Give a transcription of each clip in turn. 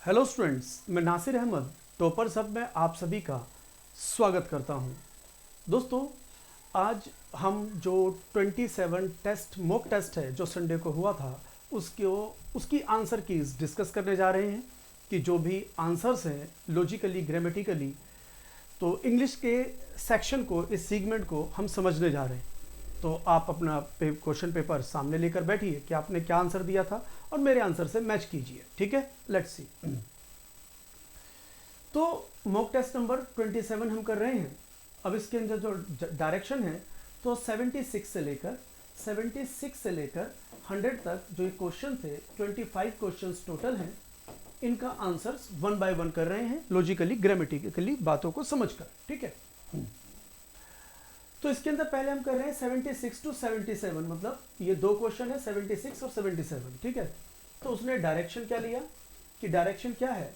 Hello students, मैं Nasir Ahmad topper सब में आप सभी का स्वागत करता हूं। दोस्तों, आज हम जो 27 टेस्ट मॉक टेस्ट है जो संडे को हुआ था उसकी आंसर कीज डिस्कस करने जा रहे हैं कि जो भी आंसर्स हैं लॉजिकली ग्रामेटिकली, तो इंग्लिश के सेक्शन को, इस सेगमेंट को हम समझने जा रहे हैं। तो आप अपना क्वेश्चन पेपर सामने लेकर बैठिए कि आपने क्या आंसर दिया था और मेरे आंसर से मैच कीजिए। ठीक है, लेट्स सी। तो मॉक टेस्ट नंबर 27 हम कर रहे हैं। अब इसके अंदर जो डायरेक्शन है, तो 76 से लेकर 100 तक जो ये क्वेश्चन थे, 25 क्वेश्चंस टोटल हैं। इनका आंसर्स वन बाय वन कर रहे हैं, लॉजिकली ग्रामेटिकली बातों को समझकर। ठीक है, तो इसके अंदर पहले हम कर रहे हैं 76 टू 77, मतलब ये दो क्वेश्चन है 76 और 77। ठीक है, तो उसने डायरेक्शन क्या लिया कि डायरेक्शन क्या है,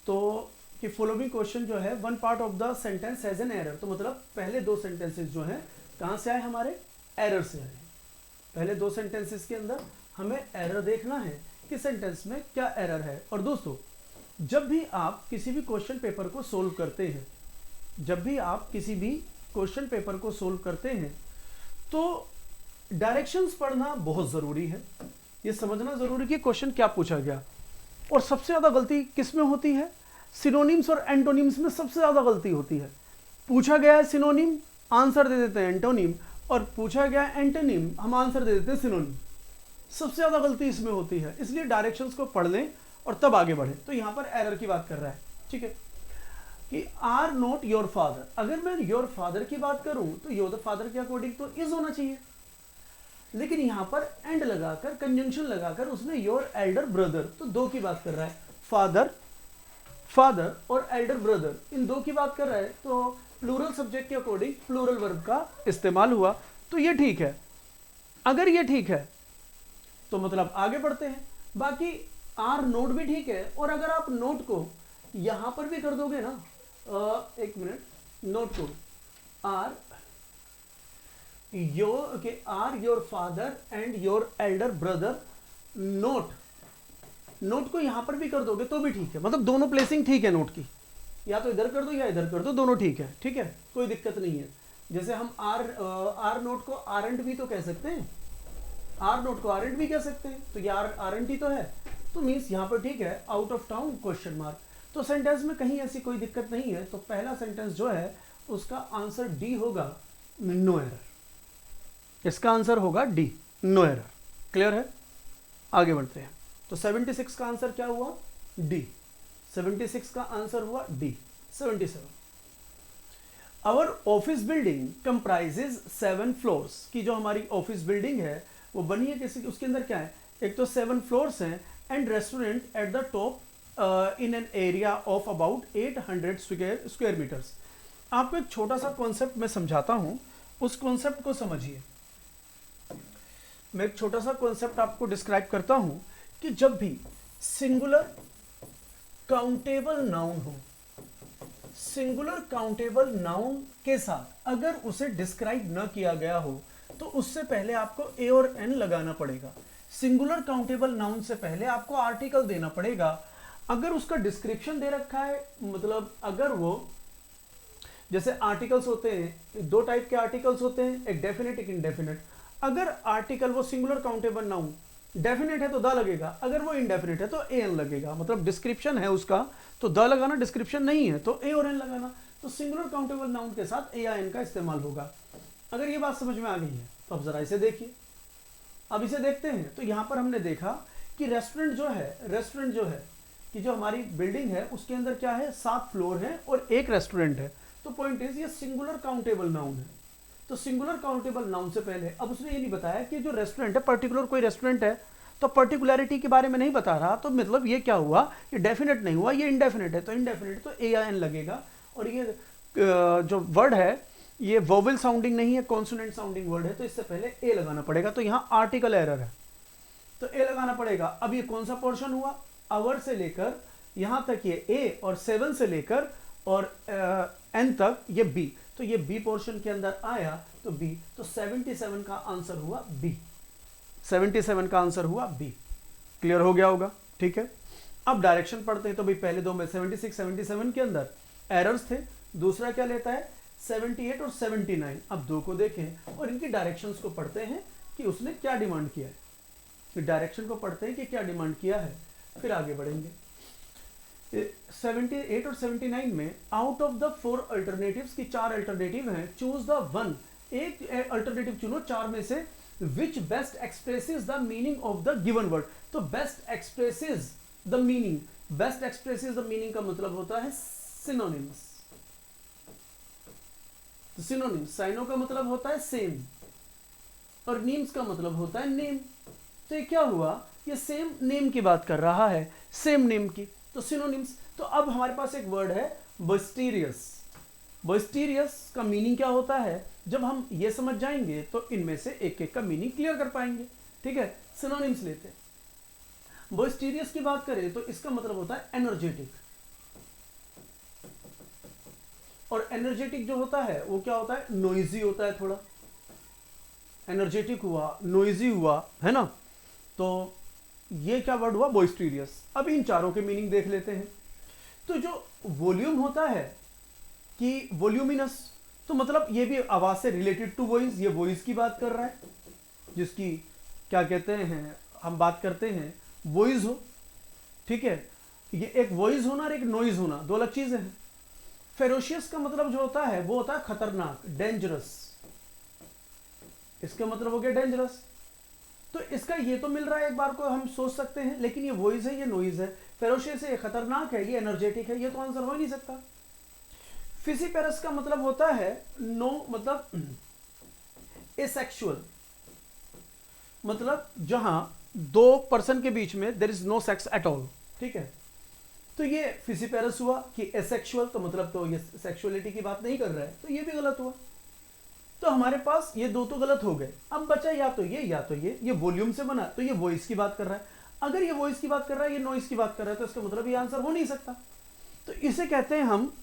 तो कि फॉलोइंग क्वेश्चन जो है, one part of the sentence has an error. तो मतलब पहले दो सेंटेंसेस जो हैं कहाँ से आए, हमारे एरर से आए। पहले दो सेंटेंसेस के अंदर हमें एरर देखना है कि सेंटेंस में क्या एरर है। और दोस्तों, जब भी आप किसी भी क्वेश्चन पेपर को सोल्व करते हैं, जब भी आप किसी भी क्वेश्चन पेपर को सोल्व करते हैं, तो डायरेक्शंस पढ़ना बहुत ज़रूरी है। ये समझना ज़रूरी कि क्वेश्चन क्या पूछा गया। और सबसे ज़्यादा गलती किस में होती है, सिनोनिम्स और एंटोनिम्स में सबसे ज़्यादा गलती होती है। पूछा गया है सिनोनिम, आंसर दे देते हैं एंटोनिम, और पूछा गया है एंटोनिम, हम आंसर दे देते हैं सिनोनिम। सबसे ज़्यादा गलती इसमें होती है। इसलिए डायरेक्शंस को पढ़ लें और तब आगे बढ़ें। तो यहाँ पर एरर की बात कर रहा है। ठीक है, कि आर नॉट योर फादर। अगर मैं योर फादर की बात करूं तो योर फादर के अकॉर्डिंग तो इज होना चाहिए, लेकिन यहां पर एंड लगाकर, कंजंक्शन लगाकर उसने योर एल्डर ब्रदर, तो दो की बात कर रहा है। फादर फादर और एल्डर ब्रदर, इन दो की बात कर रहा है, तो प्लूरल सब्जेक्ट के अकॉर्डिंग प्लूरल वर्ब का इस्तेमाल हुआ। तो ये ठीक है। अगर ये ठीक है तो मतलब आगे बढ़ते हैं। बाकी आर नोट भी ठीक है, और अगर आप नोट को यहां पर भी कर दोगे ना, एक मिनट, नोट को or your father and your elder brother, note को यहां पर भी कर दोगे तो भी ठीक है। मतलब दोनों प्लेसिंग ठीक है नोट की, या तो इधर कर दो या इधर कर दो, दोनों ठीक है। ठीक है, कोई दिक्कत नहीं है। जैसे हम आर नोट को आरंट भी तो कह सकते हैं, आर नोट को आरंट भी कह सकते हैं, तो ये आरंट ही तो है। तो मीन्स यहां पर ठीक है, out of town question mark. तो सेंटेंस में कहीं ऐसी कोई दिक्कत नहीं है। तो पहला सेंटेंस जो है उसका आंसर डी होगा, नो एरर। इसका आंसर होगा डी, नो एरर। क्लियर है, आगे बढ़ते हैं। तो 76 का आंसर क्या हुआ, डी। 76 का आंसर हुआ D. 77, our office building comprises 7 floors. की जो हमारी ऑफिस बिल्डिंग है वो बनी है किसी, उसके अंदर क्या है, एक तो 7 फ्लोर्स हैं, and restaurant at the top in an area of about 800 square metres. आपको एक छोटा सा कॉन्सेप्ट मैं समझाता हूं, उस कॉन्सेप्ट को समझिए। मैं एक छोटा सा कॉन्सेप्ट आपको डिस्क्राइब करता हूं कि जब भी सिंगुलर काउंटेबल नाउन हो, सिंगुलर काउंटेबल नाउन के साथ अगर उसे डिस्क्राइब न किया गया हो, तो उससे पहले आपको ए और एन लगाना पड़ेगा। सिंगुलर काउंटेबल नाउन से पहले आपको आर्टिकल देना पड़ेगा। अगर उसका डिस्क्रिप्शन दे रखा है, मतलब अगर वो, जैसे आर्टिकल्स होते हैं, दो टाइप के आर्टिकल्स होते हैं, एक डेफिनेट एक इनडेफिनेट। अगर आर्टिकल वो सिंगुलर काउंटेबल नाउन डेफिनेट है तो द लगेगा, अगर वो इनडेफिनेट है तो ए एन लगेगा। मतलब डिस्क्रिप्शन है उसका तो द लगाना, डिस्क्रिप्शन नहीं है तो ए और एन लगाना। तो सिंगुलर काउंटेबल नाउन के साथ ए या एन का इस्तेमाल होगा। अगर ये बात समझ में आ गई है तो अब जरा इसे देखिए। अब इसे देखते हैं। तो यहां पर हमने देखा कि रेस्टोरेंट जो है कि जो हमारी बिल्डिंग है उसके अंदर क्या है, 7 फ्लोर है और एक रेस्टोरेंट है। तो पॉइंट इज, ये सिंगुलर काउंटेबल नाउन है। तो सिंगुलर काउंटेबल नाउन से पहले, अब उसने ये नहीं बताया कि जो रेस्टोरेंट है पर्टिकुलर कोई रेस्टोरेंट है, तो पर्टिकुलरिटी के बारे में नहीं बता रहा। तो मतलब ये क्या हुआ, ये डेफिनेट नहीं हुआ, ये इनडेफिनेट है। तो इनडेफिनेट तो ए या एन लगेगा। और ये जो वर्ड है ये वोवेल साउंडिंग नहीं है, कॉन्सोनेंट साउंडिंग वर्ड है, तो इससे पहले ए लगाना पड़ेगा। तो यहाँ आर्टिकल एरर है तो ए लगाना पड़ेगा। अब ये कौन सा पोर्शन हुआ, आवर से लेकर यहां तक ये ए, और 7 से लेकर और एन तक ये बी। तो ये बी पोर्शन के अंदर आया तो बी। तो 77 का आंसर हुआ बी। 77 का आंसर हुआ बी। क्लियर हो गया होगा, ठीक है। अब डायरेक्शन पढ़ते हैं तो भाई पहले दो में 76 77 के अंदर एरर्स थे, दूसरा क्या लेता है 78 और 79। अब दो को देखें और इनकी डायरेक्शंस को पढ़ते हैं कि उसने क्या डिमांड किया है, डायरेक्शन को पढ़ते हैं कि क्या डिमांड किया है, फिर आगे बढ़ेंगे। 78 और 79 में आउट ऑफ द 4 अल्टरनेटिव्स की 4 अल्टरनेटिव हैं, चूज द वन, एक अल्टरनेटिव चुनो 4 में से, which best expresses the meaning of the given word. तो best expresses the meaning, best expresses the meaning का मतलब होता है सिनोनिम्स। सिनोनिम्स, साइनो का मतलब होता है सेम और नीम्स का मतलब होता है नेम। तो ये क्या हुआ, ये सेम नेम की बात कर रहा है, सेम नेम की, तो सिनोनिम्स। तो अब हमारे पास एक वर्ड है बोइस्टेरियस। बोइस्टेरियस का मीनिंग क्या होता है, जब हम ये समझ जाएंगे तो इनमें से एक एक का मीनिंग क्लियर कर पाएंगे। ठीक है, सिनोनिम्स लेते हैं। बोइस्टेरियस की बात करें तो इसका मतलब होता है एनर्जेटिक, और एनर्जेटिक जो होता है वो क्या होता है, नोइजी होता है थोड़ा। एनर्जेटिक हुआ, नोइजी हुआ, है ना। तो ये क्या वर्ड हुआ, बोइस्टेरियस। अब इन चारों के मीनिंग देख लेते हैं। तो जो वॉल्यूम होता है कि वॉल्यूमिनस, तो मतलब ये भी आवाज से रिलेटेड टू वॉइस, ये वॉइस की बात कर रहा है, जिसकी क्या कहते हैं, हम बात करते हैं वॉइस हो। ठीक है, ये एक वॉइस होना और एक नॉइज होना दो अलग चीजें हैं। फेरोशियस का मतलब जो होता है वो होता है खतरनाक, डेंजरस। इसका मतलब हो गया डेंजरस। तो इसका ये तो मिल रहा है, एक बार को हम सोच सकते हैं, लेकिन ये वॉइस है, ये नॉइज है। फेरोशियस है, ये खतरनाक है, ये एनर्जेटिक है, ये तो आंसर हो ही नहीं सकता। फिजिपेरस का मतलब होता है नो, मतलब एसेक्सुअल, मतलब जहां दो पर्सन के बीच में there is no sex at all. ठीक है, तो ये फिजिपेरस हुआ कि एसेक्सुअल, तो मतलब तो ये सेक्सुअलिटी की बात नहीं कर रहा है, तो ये भी गलत हुआ। तो हमारे पास ये दो तो गलत हो गए। अब बचा या तो ये वॉल्यूम से बना, तो ये वॉइस की बात कर रहा है। अगर ये वॉइस की बात कर रहा है, ये नॉइस की बात कर रहा है, तो इसका मतलब ये आंसर हो नहीं सकता। तो इसे कहते हैं हम,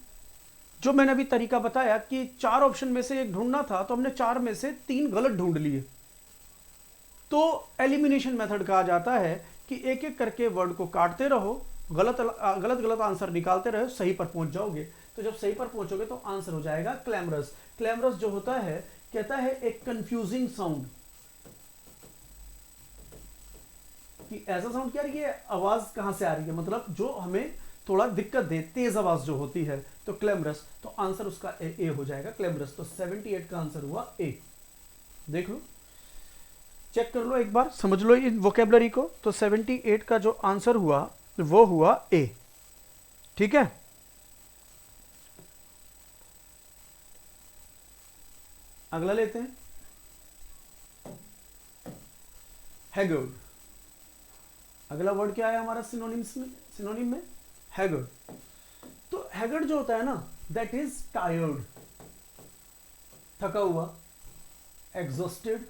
जो मैंने अभी तरीका बताया कि 4 ऑप्शन में से एक ढूंढना था, तो हमने 4 में से 3 गलत ढूंढ लिए। तो एलिमिनेशन मेथड कहा जाता है कि एक एक करके वर्ड को काटते रहो, गलत गलत आंसर निकालते रहो, सही पर पहुंच जाओगे। तो जब सही पर पहुंचोगे तो आंसर हो जाएगा क्लैमरस। क्लैमरस जो होता है, कहता है एक कंफ्यूजिंग साउंड, कि ऐसा साउंड क्या है, आवाज कहां से आ रही है, मतलब जो हमें थोड़ा दिक्कत दे, तेज आवाज जो होती है, तो क्लैमरस। तो आंसर उसका ए हो जाएगा, क्लैमरस। तो 78 का आंसर हुआ ए। देख लो, चेक कर लो एक बार, समझ लो इन वोकेबलरी को। तो 78 का जो आंसर हुआ वो हुआ ए। ठीक है, अगला लेते हैं, हैगर्ड। अगला वर्ड क्या है हमारा सिनोनिम्स में, सिनोनिम में हैगर्ड। तो हैगर्ड जो होता है ना, दैट इज टायर्ड, थका हुआ, एग्जॉस्टेड।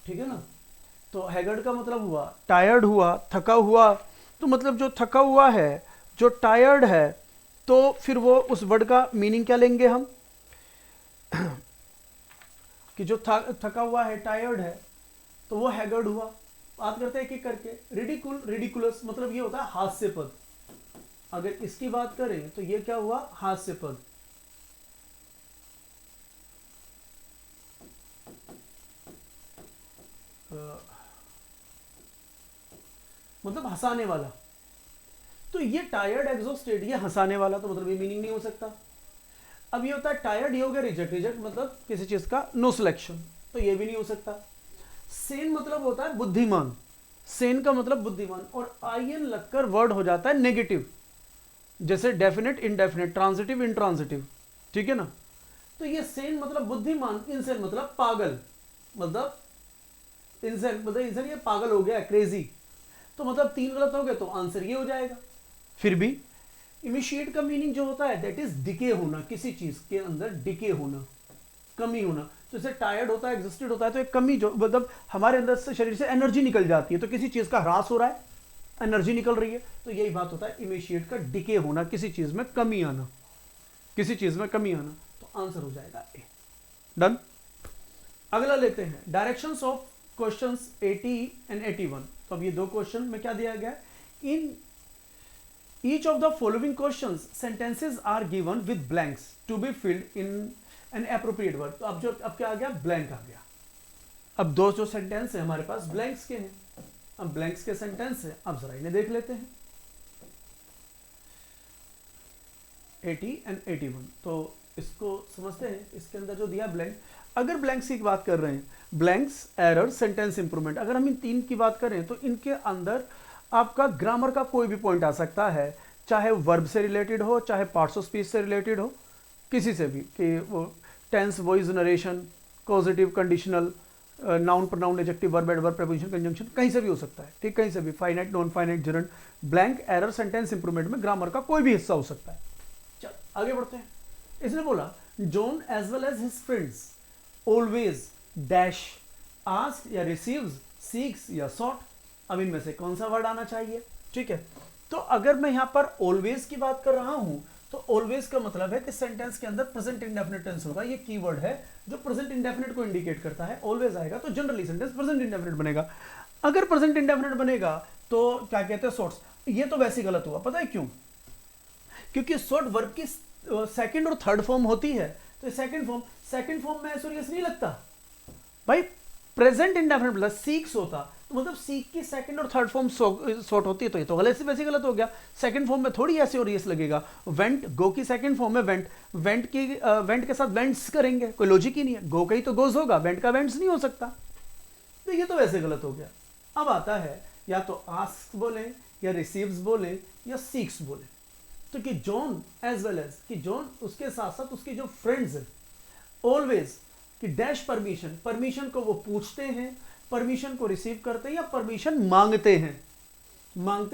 ठीक है ना, तो हैगर्ड का मतलब हुआ टायर्ड हुआ, थका हुआ। तो मतलब जो थका हुआ है, जो टायर्ड है, तो फिर वो उस वर्ड का मीनिंग क्या लेंगे हम कि जो थका हुआ है, टायर्ड है, तो वो हैगर्ड हुआ। बात करते हैं एक एक करके। रिडिकुल, रिडिकुलस मतलब ये होता है हास्यपद। अगर इसकी बात करें तो ये क्या हुआ, हास्यपद। मतलब हंसाने वाला। तो ये टायर्ड, एग्जॉस्टेड, ये हंसाने वाला, तो मतलब ये मीनिंग नहीं हो सकता। अब ये होता है टायर्ड, ये हो गया रिजेक्ट। रिजेक्ट मतलब किसी चीज का नो सिलेक्शन, तो ये भी नहीं हो सकता। सेन मतलब होता है बुद्धिमान, सेन का मतलब बुद्धिमान, और आईएन लगकर वर्ड हो जाता है नेगेटिव, जैसे डेफिनेट, इनडेफिनेट, ट्रांजिटिव, इंट्रांजिटिव। ठीक है ना, तो ये सेन मतलब बुद्धिमान, इनसेन मतलब पागल, मतलब इनसेन मतलब इनसेन ये पागल हो गया, क्रेजी। तो मतलब 3 गलत हो गए, तो आंसर ये हो जाएगा। फिर भी इमिशिएट का मीनिंग जो होता है दैट इज डिके होना, किसी चीज के अंदर डिके होना, कमी होना। तो जैसे टायर्ड होता है, एग्जॉस्टेड होता है, तो एक कमी, जो मतलब हमारे अंदर से, शरीर से एनर्जी निकल जाती है, तो किसी चीज का ह्रास हो रहा है, एनर्जी निकल रही है। तो यही बात होता है इमिशिएट का, डिके होना, किसी चीज में कमी आना, किसी चीज में कमी आना। तो आंसर हो जाएगा ए। डन। अगला लेते हैं, डायरेक्शंस ऑफ क्वेश्चंस 80 एंड 81। तो अब ये दो क्वेश्चन में क्या दिया गया है, in each of the following questions sentences are given with blanks to be filled in an appropriate word. तो अब क्या आ गया, ब्लैंक आ गया। अब दो जो सेंटेंस है हमारे पास ब्लैंक्स के हैं, अब ब्लैंक्स के सेंटेंस है, अब जरा इन्हें देख लेते हैं 80 एंड 81। तो इसको समझते हैं, इसके अंदर जो दिया ब्लैंक, अगर ब्लैंक्स की बात कर रहे हैं, ब्लैंक्स, एरर, सेंटेंस इंप्रूवमेंट, अगर हम इन तीन की बात करें तो इनके अंदर आपका ग्रामर का कोई भी पॉइंट आ सकता है, चाहे वर्ब से रिलेटेड हो, चाहे पार्ट्स ऑफ स्पीच से रिलेटेड हो, किसी से भी, कि वो tense, voice, narration, positive, conditional, noun, pronoun, adjective, verb, adverb, preposition, conjunction, कहीं से भी हो सकता है, ठीक, कहीं से भी, finite, non finite, gerund, blank, error, sentence improvement में ग्रामर का कोई भी हिस्सा हो सकता है। चल आगे बढ़ते हैं। इसने बोला John as well as his friends always dash ask या रिसीव्स, सीक्स या सॉट। अब इनमें से कौन सा वर्ड आना चाहिए, ठीक है। तो अगर मैं यहां पर ऑलवेज की बात कर रहा हूं तो ऑलवेज का मतलब है कि सेंटेंस के अंदर प्रेजेंट इंडेफिनिट टेंस होगा, ये कीवर्ड है जो प्रेजेंट इंडेफिनिट को इंडिकेट करता है। ऑलवेज आएगा तो जनरली सेंटेंस प्रेजेंट इंडेफिनिट बनेगा। अगर प्रेजेंट इंडेफिनिट बनेगा तो क्या कहते हैं, सॉर्ट्स। ये तो वैसे ही गलत हुआ, पता है क्यों, क्योंकि सॉर्ट वर्ब की सेकंड और थर्ड फॉर्म होती है, तो सेकंड फॉर्म में एस और यस नहीं लगता भाई। प्रेजेंट इंडेफिनिट प्लस सीक्स होता तो मतलब सीक की सेकंड और थर्ड फॉर्म सॉर्ट होती है, तो ये तो गलत से वैसे गलत हो गया। सेकंड फॉर्म में थोड़ी ऐसे और यस लगेगा। वेंट, गो की सेकंड फॉर्म में वेंट, वेंट के साथ वेंट्स करेंगे, कोई लॉजिक ही नहीं है। गो का ही तो गोज होगा, वेंट का वेंट्स नहीं हो सकता, तो ये तो वैसे गलत हो गया। अब आता है या तो आस्क बोले या रिसीव्स बोले या सीक्स बोले। तो कि जॉन एज वेल एज, कि जॉन उसके साथ साथ उसके जो फ्रेंड्स हैं, ऑलवेज कि डैश परमिशन, परमिशन को वो पूछते हैं, परमिशन को रिसीव करते हैं या परमिशन मांगते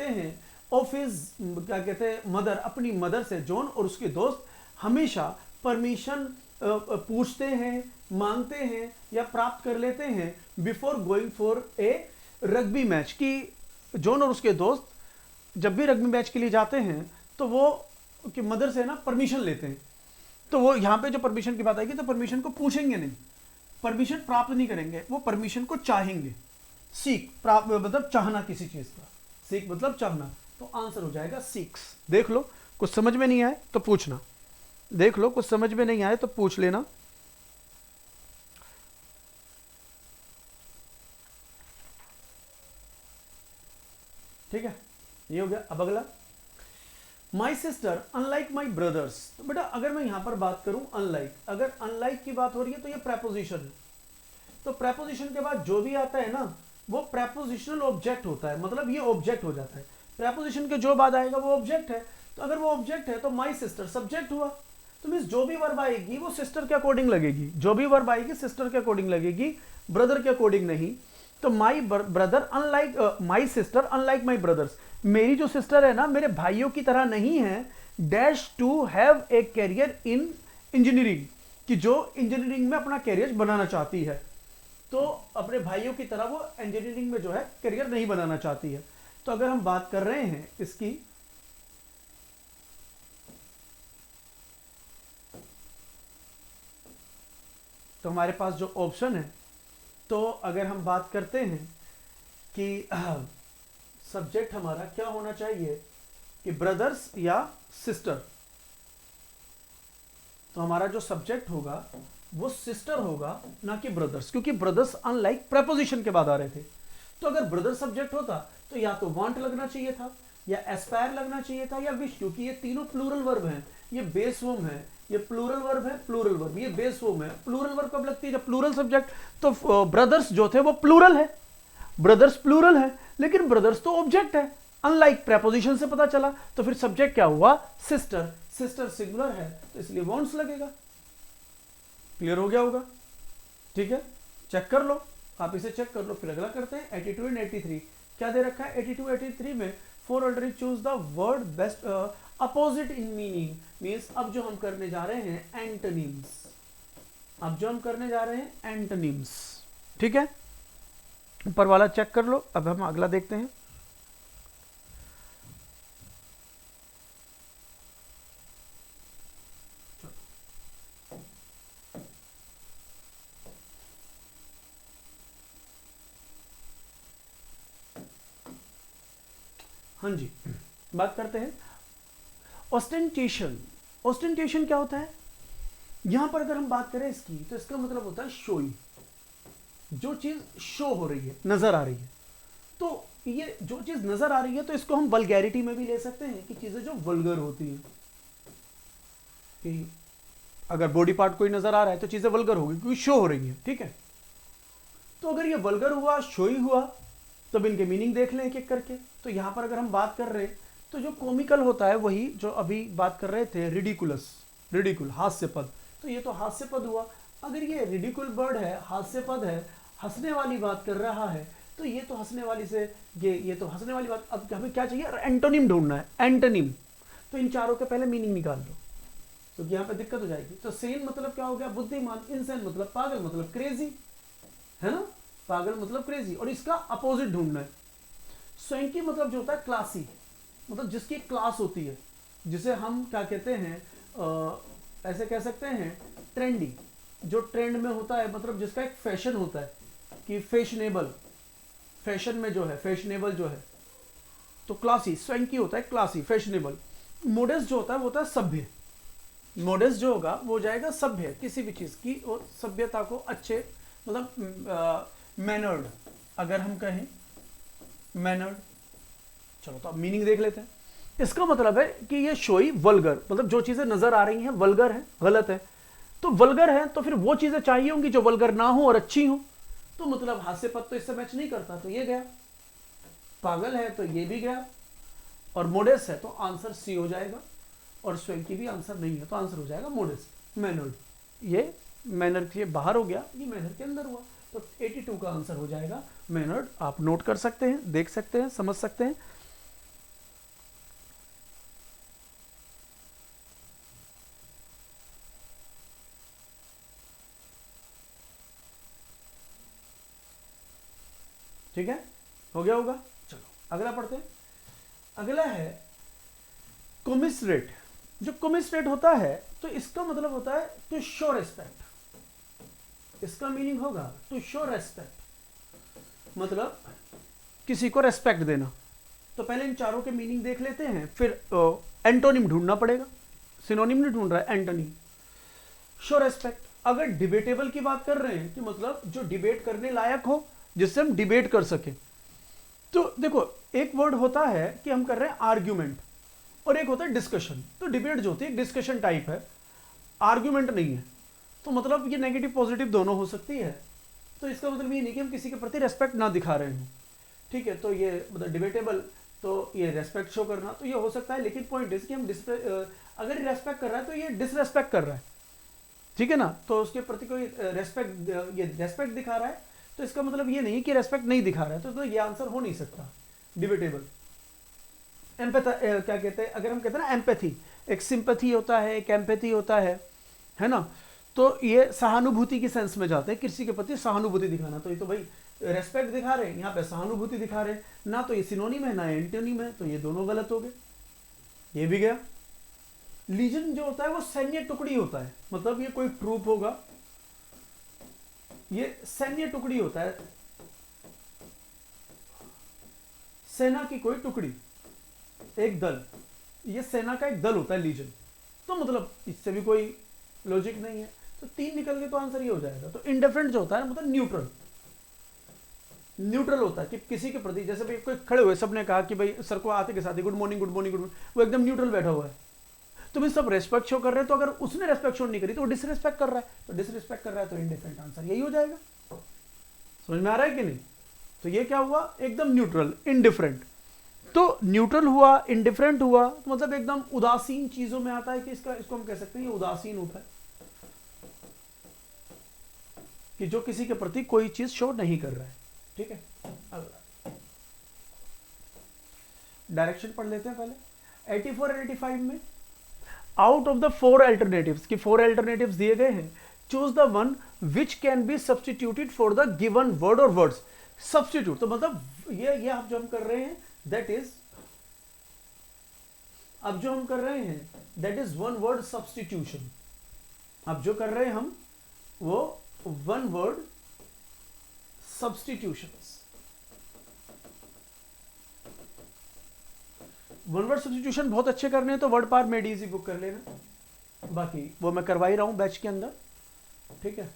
हैं ऑफ हिज, क्या कहते हैं, मदर, अपनी मदर से। जॉन और उसके दोस्त हमेशा परमिशन पूछते हैं, मांगते हैं या प्राप्त कर लेते हैं before going for a rugby match. कि जॉन और उसके दोस्त जब भी रग्बी मैच के लिए जाते हैं तो वो कि मदर से ना परमिशन लेते हैं। तो वो यहाँ पे जो परमिशन की बात आएगी तो परमिशन को पूछेंगे नहीं, परमिशन प्राप्त नहीं करेंगे, वो परमिशन को चाहेंगे। सीक, प्राप्त मतलब चाहना किसी चीज का, सीक मतलब चाहना, तो आंसर हो जाएगा सीक्स। देख लो, कुछ समझ में नहीं आए तो पूछना, देख लो कुछ समझ में नहीं आए तो पूछ लेना। ठीक है, ये हो गया। अब अगला, my sister unlike my brothers. तो बेटा अगर मैं यहां पर बात करूं अनलाइक, अगर अनलाइक की बात हो रही है तो ये प्रेपोजिशन है, तो प्रेपोजिशन के बाद जो भी आता है ना वो प्रेपोजिशनल ऑब्जेक्ट होता है, मतलब ये ऑब्जेक्ट हो जाता है। प्रेपोजिशन के जो बाद आएगा वो ऑब्जेक्ट है, तो अगर वो ऑब्जेक्ट है तो माई सिस्टर सब्जेक्ट हुआ, तो मीन्स जो भी वर्ब आएगी वो सिस्टर के अकॉर्डिंग लगेगी, जो भी वर्ब आएगी सिस्टर के अकॉर्डिंग लगेगी, ब्रदर के अकॉर्डिंग नहीं। तो my brother unlike my sister unlike my brothers, मेरी जो सिस्टर है ना मेरे भाइयों की तरह नहीं है, dash to have a career in engineering, कि जो इंजीनियरिंग में अपना कैरियर बनाना चाहती है, तो अपने भाइयों की तरह वो इंजीनियरिंग में जो है कैरियर नहीं बनाना चाहती है। तो अगर हम बात कर रहे हैं इसकी, तो हमारे पास जो ऑप्शन है, तो अगर हम बात करते हैं कि सब्जेक्ट हमारा क्या होना चाहिए कि ब्रदर्स या सिस्टर, तो हमारा जो सब्जेक्ट होगा वो सिस्टर होगा ना कि ब्रदर्स, क्योंकि ब्रदर्स अनलाइक प्रेपोजिशन के बाद आ रहे थे। तो अगर ब्रदर सब्जेक्ट होता तो या तो वांट लगना चाहिए था या एस्पायर लगना चाहिए था या विश, क्योंकि ये तीनों प्लूरल वर्ब हैं, ये बेस फॉर्म है, ये प्लूरल वर्ब है, प्लूरल वर्ब, ये बेस फॉर्म है। प्लूरल वर्ब कब लगती है, जब प्लूरल सब्जेक्ट। तो ब्रदर्स जो थे वो प्लूरल है, ब्रदर्स प्लूरल है, लेकिन ब्रदर्स तो ऑब्जेक्ट है, अनलाइक प्रेपोजिशन से पता चला। तो फिर सब्जेक्ट क्या हुआ, सिस्टर, सिस्टर सिंगुलर है तो इसलिए वांट्स लगेगा। क्लियर हो गया होगा, ठीक है, चेक कर लो, आप इसे चेक कर लो। फिर अगला करते हैं 82 एंड 83। क्या दे रखा है 82 83 में, for alternate choose the word best opposite in meaning, means अब जो हम करने जा रहे हैं एंटोनिम्स, अब जो हम करने जा रहे हैं एंटोनिम्स, ठीक है, ऊपर वाला चेक कर लो। अब हम अगला देखते हैं। हाँ जी, बात करते हैं ऑस्टेंटेशन। ऑस्टेंटेशन क्या होता है? यहां पर अगर हम बात करें इसकी, तो इसका मतलब होता है शोई, जो चीज शो हो रही है, नजर आ रही है। तो ये जो चीज नजर आ रही है, तो इसको हम वल्गैरिटी में भी ले सकते हैं कि चीजें जो वल्गर होती हैं, कि अगर बॉडी पार्ट कोई नजर आ रहा है तो चीजें वल्गर होगी क्योंकि शो हो रही है, ठीक है। तो अगर ये वल्गर हुआ, शोई हुआ, तब इनके मीनिंग देख लें एक एक करके। तो यहां पर अगर हम बात कर रहे हैं, तो जो कॉमिकल होता है वही जो अभी बात कर रहे थे, रिडिकुलस, रिडिकुल, हास्यपद। तो ये तो हास्यपद हुआ। अगर ये रिडिकुल वर्ड है, हास्यपद है, हंसने वाली बात कर रहा है, तो ये तो हंसने वाली से ये तो हंसने वाली बात। अब हमें क्या चाहिए? एंटोनिम ढूंढना है, एंटोनिम। तो इन चारों के पहले मीनिंग निकाल लो, तो यहाँ पे दिक्कत हो जाएगी। तो सेन मतलब क्या हो गया? बुद्धिमान। इनसेन मतलब पागल, मतलब क्रेजी, है ना? पागल मतलब क्रेजी। और इसका अपोजिट ढूंढना है। स्वैंकी मतलब जो होता है क्लासी, मतलब जिसकी क्लास होती है, जिसे हम क्या कहते हैं, ऐसे कह सकते हैं ट्रेंडी, जो ट्रेंड में होता है, मतलब जिसका एक फैशन होता है कि फैशनेबल, फैशन में जो है, फैशनेबल जो है, तो क्लासी। स्वैंकी होता है क्लासी, फैशनेबल। मोडेस्ट जो होता है वो होता है सभ्य। मोडेस्ट जो होगा वो हो जाएगा सभ्य, किसी भी चीज की और सभ्यता को अच्छे, मतलब मैनर्ड, अगर हम कहें मैनर्ड। चलो तो अब मीनिंग देख लेते हैं। इसका मतलब है कि ये शोई वल्गर, मतलब जो चीजें नजर आ रही हैं वल्गर है, गलत है। तो वल्गर है तो फिर वो चीजें चाहिए होंगी जो वल्गर ना हो और अच्छी हो। तो मतलब हास्यपद तो इससे मैच नहीं करता, तो ये गया। पागल है तो ये भी गया। और मोडेस्ट है तो आंसर सी हो जाएगा। और स्वयं की भी आंसर नहीं है, तो आंसर हो जाएगा मोडेस्ट। मैनर्ड, ये मैनर के बाहर हो गया, ये मैनर के अंदर हुआ। तो 82 का आंसर हो जाएगा मैनर्ड। आप नोट कर सकते हैं, देख सकते हैं, समझ सकते हैं। ठीक है, हो गया होगा। चलो अगला पढ़ते हैं। अगला है कॉमिसरेट। जो कॉमिसरेट होता है, तो इसका मतलब होता है टू शो रेस्पेक्ट। इसका मीनिंग होगा टू शो रेस्पेक्ट, मतलब किसी को रेस्पेक्ट देना। तो पहले इन चारों के मीनिंग देख लेते हैं, फिर एंटोनिम ढूंढना पड़ेगा। सिनोनिम नहीं ढूंढ रहा है, एंटोनिम। शो रेस्पेक्ट, अगर डिबेटेबल की बात कर रहे हैं कि मतलब जो डिबेट करने लायक हो, जिससे हम डिबेट कर सके। तो देखो, एक वर्ड होता है कि हम कर रहे हैं आर्ग्यूमेंट, और एक होता है डिस्कशन। तो डिबेट जो होती है डिस्कशन टाइप है, आर्ग्यूमेंट नहीं है। तो मतलब ये नेगेटिव पॉजिटिव दोनों हो सकती है। तो इसका मतलब ये नहीं कि हम किसी के प्रति रेस्पेक्ट ना दिखा रहे हैं, ठीक है। तो ये मतलब डिबेटेबल, तो ये रेस्पेक्ट शो करना, तो ये हो सकता है। लेकिन पॉइंट इज कि हम अगर रेस्पेक्ट कर रहा है तो ये डिसरेस्पेक्ट कर रहा है, ठीक है ना। तो उसके प्रति कोई रेस्पेक्ट, ये रेस्पेक्ट दिखा रहा है, तो इसका मतलब ये नहीं कि रेस्पेक्ट नहीं दिखा रहा है। तो ये आंसर हो नहीं सकता डिबेटेबल। एम्पैथी क्या कहते हैं, अगर हम कहते हैं ना एम्पैथी, एक सिंपैथी होता है, एक एम्पैथी होता है ना। तो ये सहानुभूति की सेंस में जाते हैं, किसी के प्रति सहानुभूति दिखाना। तो ये तो भाई रेस्पेक्ट दिखा रहे हैं, यहाँ पे सहानुभूति दिखा रहे हैं ना। तो ये सिनोनिम है ना एंटोनिम है, तो ये दोनों गलत हो गए, ये भी गया। लीजन जो होता है वो सैन्य टुकड़ी होता है, मतलब ये कोई ट्रूप होगा, ये सैन्य टुकड़ी होता है, सेना की कोई टुकड़ी, एक दल। ये सेना का एक दल होता है लीजन। तो मतलब इससे भी कोई लॉजिक नहीं है। तो 3 निकल गए, तो आंसर ये हो जाएगा। तो इंडिफरेंट जो होता है मतलब न्यूट्रल, न्यूट्रल होता है कि किसी के प्रति, जैसे भाई कोई खड़े हुए, सबने कहा कि भाई सर को आते के साथ ही good morning good morning good morning, वो एकदम न्यूट्रल बैठा हुआ है। तो भाई सब रेस्पेक्ट शो कर रहे हैं, तो अगर उसने रेस्पेक्ट शो नहीं करी तो वो डिसरेस्पेक्ट कर रहा है, तो डिसरेस्पेक्ट कर रहा है, तो इंडिफरेंट आंसर यही हो जाएगा। समझ में आ रहा है कि नहीं? तो ये क्या हुआ, एकदम न्यूट्रल, इंडिफरेंट। तो न्यूट्रल हुआ, इंडिफरेंट हुआ, तो मतलब एकदम उदासीन चीजों में आता है कि इसको हम कह सकते हैं ये उदासीन होता है, कि जो किसी के प्रति कोई चीज शो नहीं कर रहा है, ठीक है। अगला डायरेक्शन पढ़ लेते हैं पहले। 84 और 85 में आउट ऑफ द 4 अल्टरनेटिव्स, की 4 अल्टरनेटिव्स दिए गए हैं, choose the one which can be substituted for the given word और वर्ड्स। सब्सटीट्यूट तो मतलब ये आप जो हम कर रहे हैं दैट इज, अब जो हम कर रहे हैं that is one word substitution. अब जो कर रहे हैं हम वो one word substitutions. One word substitution बहुत अच्छे करने हैं तो वर्ड पार मेड इजी बुक कर लेना, बाकी वो मैं करवा ही रहा हूं बैच के अंदर, ठीक है।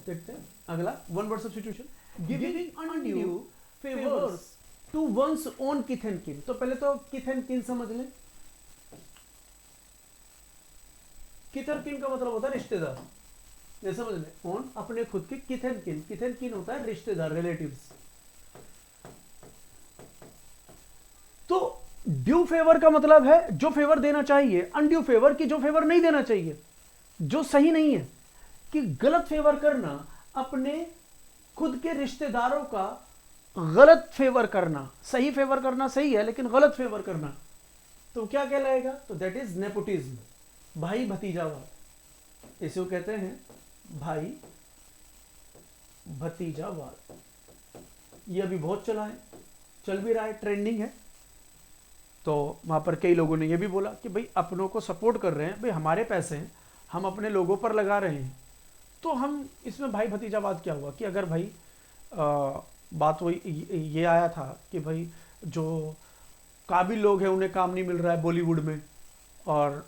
देखते हैं अगला, one word substitution, giving undue favours to one's own kith and kin. तो पहले तो किथ एंड किन समझ लें। किथ और किन का मतलब होता है रिश्तेदार, ये समझ लें, ओन अपने खुद के, किथ एंड किन, किथ एंड किन होता है रिश्तेदार, रिलेटिव्स। तो ड्यू फेवर का मतलब है जो फेवर देना चाहिए, अनड्यू फेवर की जो फेवर नहीं देना चाहिए, जो सही नहीं है, कि गलत फेवर करना, अपने खुद के रिश्तेदारों का गलत फेवर करना। सही फेवर करना सही है लेकिन गलत फेवर करना तो क्या कहलाएगा, तो दैट इज नेपोटिज्म, भाई भतीजावाद। इसे कहते हैं भाई भतीजावाद। ये अभी बहुत चला है, चल भी रहा है, ट्रेंडिंग है। तो वहां पर कई लोगों ने ये भी बोला कि भाई अपनों को सपोर्ट कर रहे हैं, भाई हमारे पैसे हैं, हम अपने लोगों पर लगा रहे हैं, तो हम इसमें भाई भतीजावाद क्या हुआ कि अगर भाई बात वही ये आया था कि भाई जो काबिल लोग हैं उन्हें काम नहीं मिल रहा है बॉलीवुड में, और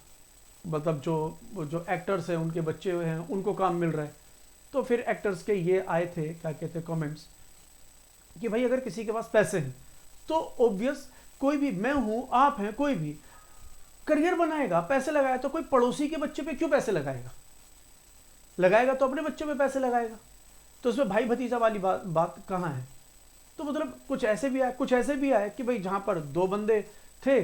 मतलब जो एक्टर्स हैं उनके बच्चे हैं उनको काम मिल रहा है, तो फिर एक्टर्स के ये आए थे क्या कहते हैं कमेंट्स कि भाई अगर किसी के पास पैसे हैं तो ऑब्वियस कोई भी, मैं हूं आप हैं, कोई भी करियर बनाएगा, पैसे लगाया, तो कोई पड़ोसी के बच्चे पे क्यों पैसे लगाएगा, लगाएगा तो अपने बच्चों पे पैसे लगाएगा। तो उसमें भाई भतीजा वाली बात कहाँ है। तो मतलब कुछ ऐसे भी आए, कुछ ऐसे भी आए कि भाई जहां पर दो बंदे थे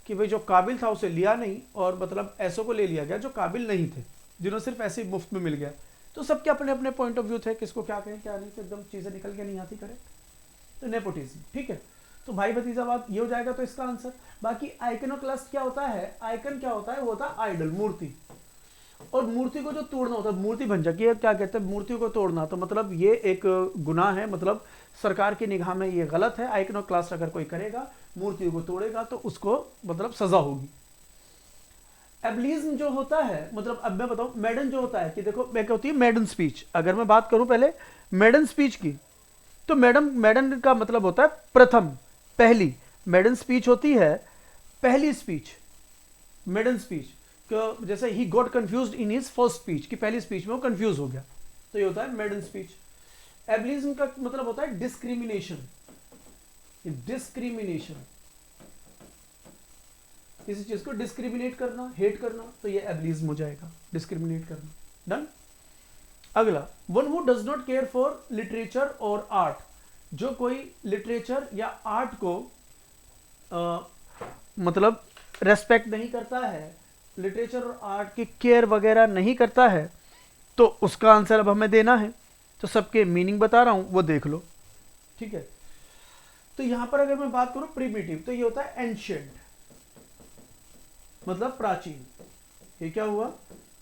कि भाई जो काबिल था उसे लिया नहीं, और मतलब ऐसों को ले लिया गया जो काबिल नहीं थे, जिन्होंने सिर्फ ऐसे ही मुफ्त में मिल गया। तो सबके अपने अपने पॉइंट ऑफ व्यू थे, किसको क्या कहें क्या नहीं, तो एकदम चीजें निकल के नहीं आती, करेक्ट। तो नेपोटिज्म, ठीक है। तो भाई भतीजावाद ये हो जाएगा तो इसका आंसर। बाकी आइकनोक्लास्ट क्या होता है, आइकन क्या होता है, वो होता है आइडल, मूर्ति। और मूर्ति को जो तोड़ना होता है, मूर्ति बन जाती है, क्या कहते हैं मूर्ति को तोड़ना, तो मतलब ये एक गुनाह है, मतलब सरकार की निगाह में ये गलत है। आइकनोक्लास्ट अगर कोई करेगा, मूर्ति को तोड़ेगा, तो उसको मतलब सजा होगी। एब्लिज्म जो होता है, मतलब अब मैं बताऊं, मेडन जो होता है कि देखो मैं क्या होती है मेडन स्पीच। अगर मैं बात करूं पहले मेडन स्पीच की, तो मेडन का मतलब होता है प्रथम, पहली। मेडन स्पीच होती है पहली स्पीच, मेडन स्पीच। जैसे ही got confused in his first speech, की पहली स्पीच में वो कंफ्यूज हो गया, तो ये होता है मेडन स्पीच। एब्लिज्म का मतलब होता है डिस्क्रिमिनेशन, डिस्क्रिमिनेशन, किसी चीज को डिस्क्रिमिनेट करना, हेट करना, तो ये एब्लिज्म हो जाएगा, डिस्क्रिमिनेट करना। डन। अगला, one who does not care for literature और आर्ट, जो कोई लिटरेचर या आर्ट को मतलब रेस्पेक्ट नहीं करता है, लिटरेचर और आर्ट की केयर वगैरह नहीं करता है, तो उसका आंसर अब हमें देना है। तो सबके मीनिंग बता रहा हूं, वो देख लो, ठीक है। तो यहां पर अगर मैं बात करूं प्रिमिटिव, तो ये होता है एंशिएंट, मतलब प्राचीन। ये क्या हुआ,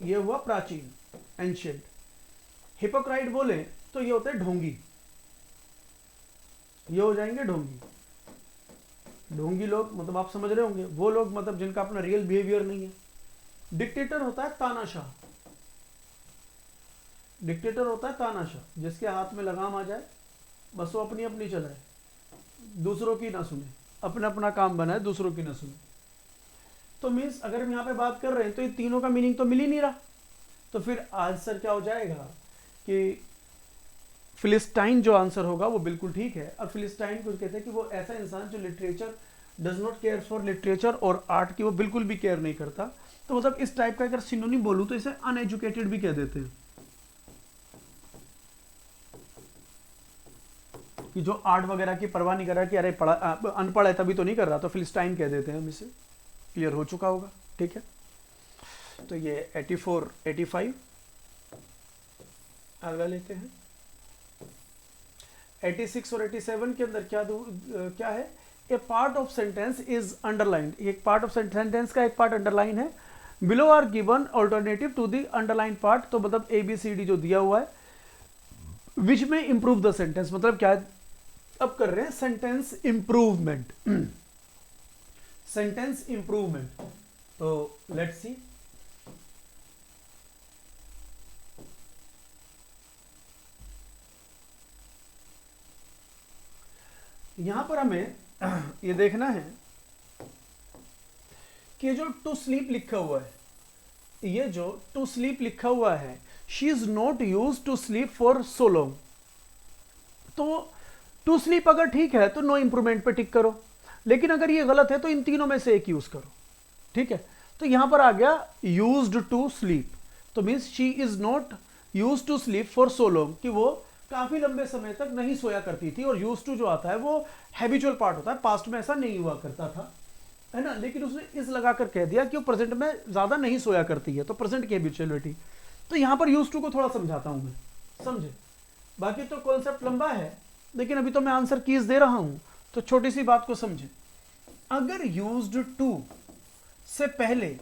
ये हुआ प्राचीन, एंशिएंट। हिपोक्राइट बोले तो ये होते हैं ढोंगी, ये हो जाएंगे ढोंगी। ढोंगी लोग मतलब आप समझ रहे होंगे, वो लोग मतलब जिनका अपना रियल बिहेवियर नहीं है। डिक्टेटर होता है तानाशाह, डिक्टेटर होता है तानाशाह, जिसके हाथ में लगाम आ जाए बस वो अपनी अपनी चलाए, दूसरों की ना सुने, अपना अपना काम बनाए, दूसरों की ना सुने। तो मीन्स अगर हम यहाँ पे बात कर रहे हैं तो ये तीनों का मीनिंग तो मिल ही नहीं रहा, तो फिर आंसर क्या हो जाएगा कि फिलिस्टाइन जो आंसर होगा वो बिल्कुल ठीक है। और फिलिस्टाइन को कहते हैं कि वो ऐसा इंसान जो literature does not care for literature और आर्ट की वो बिल्कुल भी केयर नहीं करता। तो मतलब इस टाइप का अगर सिनोनिम बोलूं तो इसे अनएजुकेटेड भी कह देते हैं, कि जो आर्ट वगैरह की परवाह नहीं कर रहा, कि अरे पढ़ा अनपढ़ है तभी तो नहीं कर रहा, तो फिलिस्टाइन कह देते हैं हम इसे। क्लियर हो चुका होगा, ठीक है। तो ये 84 85 अगला लेते हैं। 86 और 87 के अंदर क्या है, a part of sentence is underlined. एक पार्ट ऑफ सेंटेंस का एक पार्ट अंडरलाइन है। Below are given alternative to the underline part, तो मतलब ABCD जो दिया हुआ है, विच में इंप्रूव द सेंटेंस, मतलब क्या है, अब कर रहे हैं सेंटेंस इंप्रूवमेंट, सेंटेंस इंप्रूवमेंट। तो लेट्स सी, यहां पर हमें ये देखना है कि जो टू स्लीप लिखा हुआ है, ये जो टू स्लीप लिखा हुआ है, she is not use to sleep for so long. तो टू स्लीप अगर ठीक है तो नो इंप्रूवमेंट पे टिक करो, लेकिन अगर ये गलत है तो इन तीनों में से एक यूज करो। ठीक है, तो यहां पर आ गया यूज्ड टू स्लीप, तो means she is not use to sleep for so long, कि वो काफी लंबे समय तक नहीं सोया करती थी। और यूज टू जो आता है वो हैबिचुअल पार्ट होता है, पास्ट में ऐसा नहीं हुआ करता था, है ना, लेकिन उसने इस लगाकर कह दिया कि वो प्रेजेंट में ज्यादा नहीं सोया करती है, तो प्रेजेंट की हैबिचुअलिटी। तो यहां पर यूज टू को थोड़ा समझाता हूं मैं, समझे। बाकी तो कॉन्सेप्ट लंबा है, लेकिन अभी तो मैं आंसर कीज दे रहा हूं, तो छोटी सी बात को समझे। अगर यूज्ड टू से पहले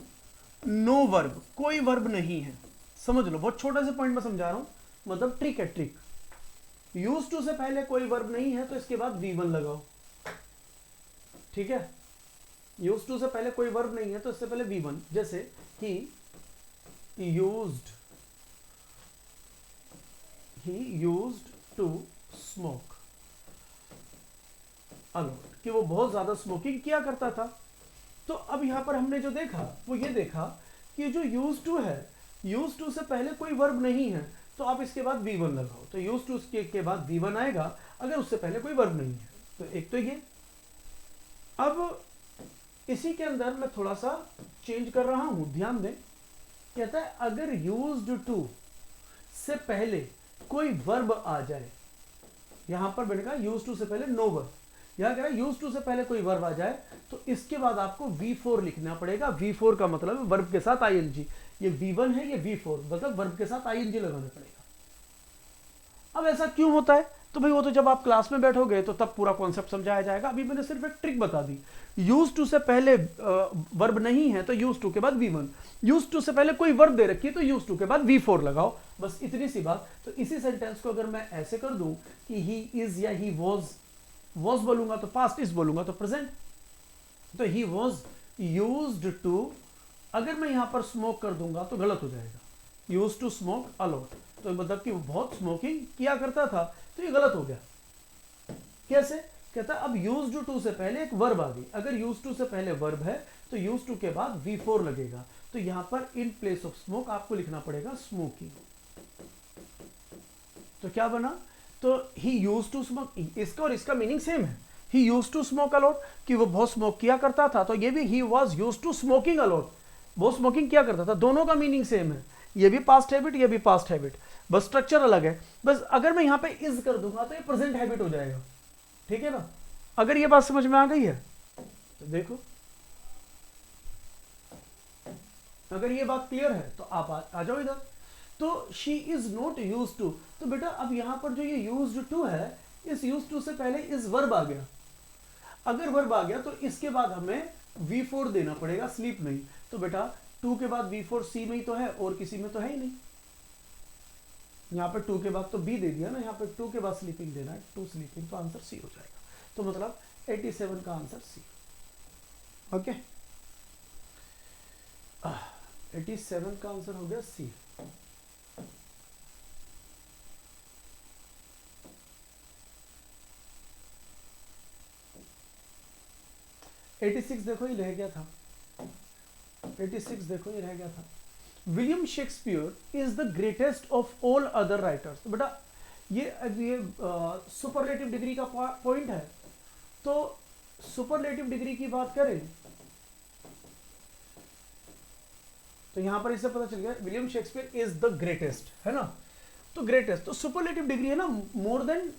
नो वर्ब, कोई वर्ब नहीं है, समझ लो, बहुत छोटा सा पॉइंट में समझा रहा हूं, मतलब ट्रिक है, ट्रिक। यूज टू से पहले कोई वर्ब नहीं है तो इसके बाद V1 लगाओ। ठीक है, यूज टू से पहले कोई वर्ब नहीं है तो इससे पहले V1, जैसे ही यूज्ड टू स्मोक अलॉट, कि वो बहुत ज्यादा स्मोकिंग किया करता था। तो अब यहां पर हमने जो देखा वो ये देखा कि जो यूज टू है, यूज टू से पहले कोई वर्ब नहीं है तो आप इसके बाद V1 लगाओ, तो यूज टू के बाद V1 आएगा अगर उससे पहले कोई वर्ब नहीं है। तो एक तो ये, अब इसी के अंदर मैं थोड़ा सा चेंज कर रहा हूं, ध्यान दें। कहता है अगर यूज्ड टू से पहले कोई वर्ब आ जाए, यहां पर बनेगा यूज टू से पहले नो वर्ब, यहां कह रहा है यूज टू से पहले कोई वर्ब आ जाए तो इसके बाद आपको V4 लिखना पड़ेगा। V4 का मतलब है वर्ब के साथ ING, ये V1 है, ये V4, मतलब वर्ब के साथ ING लगाना पड़ेगा। अब ऐसा क्यों होता है, तो भाई वो तो जब आप क्लास में बैठोगे तो तब पूरा कॉन्सेप्ट समझाया जाएगा, अभी मैंने सिर्फ एक ट्रिक बता दी। यूज टू से पहले वर्ब नहीं है तो यूज टू के बाद V1, यूज टू से पहले कोई वर्ब दे रखी है तो यूज टू के बाद V4 लगाओ, बस इतनी सी बात। तो इसी सेंटेंस को अगर मैं ऐसे कर दूं कि ही इज या ही वॉज बोलूंगा तो पास्ट, इज बोलूंगा तो प्रेजेंट, तो ही वॉज यूज्ड टू, अगर मैं यहां पर स्मोक कर दूंगा तो गलत हो जाएगा, यूज टू स्मोक अलॉट, तो मतलब कि वो बहुत स्मोकिंग किया करता था, तो ये गलत हो गया। कैसे, कहता है अब यूज्ड टू से पहले एक वर्ब आ गई, अगर यूज टू से पहले वर्ब है तो यूज टू के बाद V4 लगेगा, तो यहां पर इन प्लेस ऑफ स्मोक आपको लिखना पड़ेगा स्मोकिंग। तो क्या बना, तो ही यूज टू स्मोक, इसका और इसका मीनिंग सेम है, ही यूज टू स्मोक अलॉट, कि वो बहुत स्मोक किया करता था, तो ये भी ही was use to smoking a lot, बहुत स्मोकिंग किया करता था, दोनों का मीनिंग सेम है, ये भी पास्ट हैबिट, ये भी पास्ट हैबिट, बस स्ट्रक्चर अलग है। बस अगर मैं यहां पे इज कर दूंगा तो ये प्रेजेंट हैबिट हो जाएगा। ठीक है ना, अगर ये बात समझ में आ गई है तो देखो, अगर ये बात क्लियर है तो आप आ जाओ इधर। तो she is not use to, तो बेटा अब यहां पर जो ये यूज्ड टू है, इस यूज टू से पहले इस वर्ब आ गया, अगर वर्ब आ गया तो इसके बाद हमें V4 देना पड़ेगा, स्लीप नहीं, तो बेटा टू के बाद V4 सी में ही तो है और किसी में तो है ही नहीं, यहाँ पे टू के बाद तो बी दे दिया ना, यहाँ पे टू के बाद स्लीपिंग देना है, टू स्लीपिंग, तो आंसर सी हो जाएगा। तो मतलब 87 का आंसर सी। ओके, 87 का आंसर हो गया सी। देखो ये रह गया था, 86 देखो ये रह गया था। William Shakespeare is the greatest of all other writers. तो बेटा ये सुपरलेटिव डिग्री का पॉइंट है, तो सुपरलेटिव डिग्री की बात करें तो यहां पर इससे पता चल गया William Shakespeare is the greatest, है ना, तो ग्रेटेस्ट, तो सुपरलेटिव डिग्री है ना, मोर देन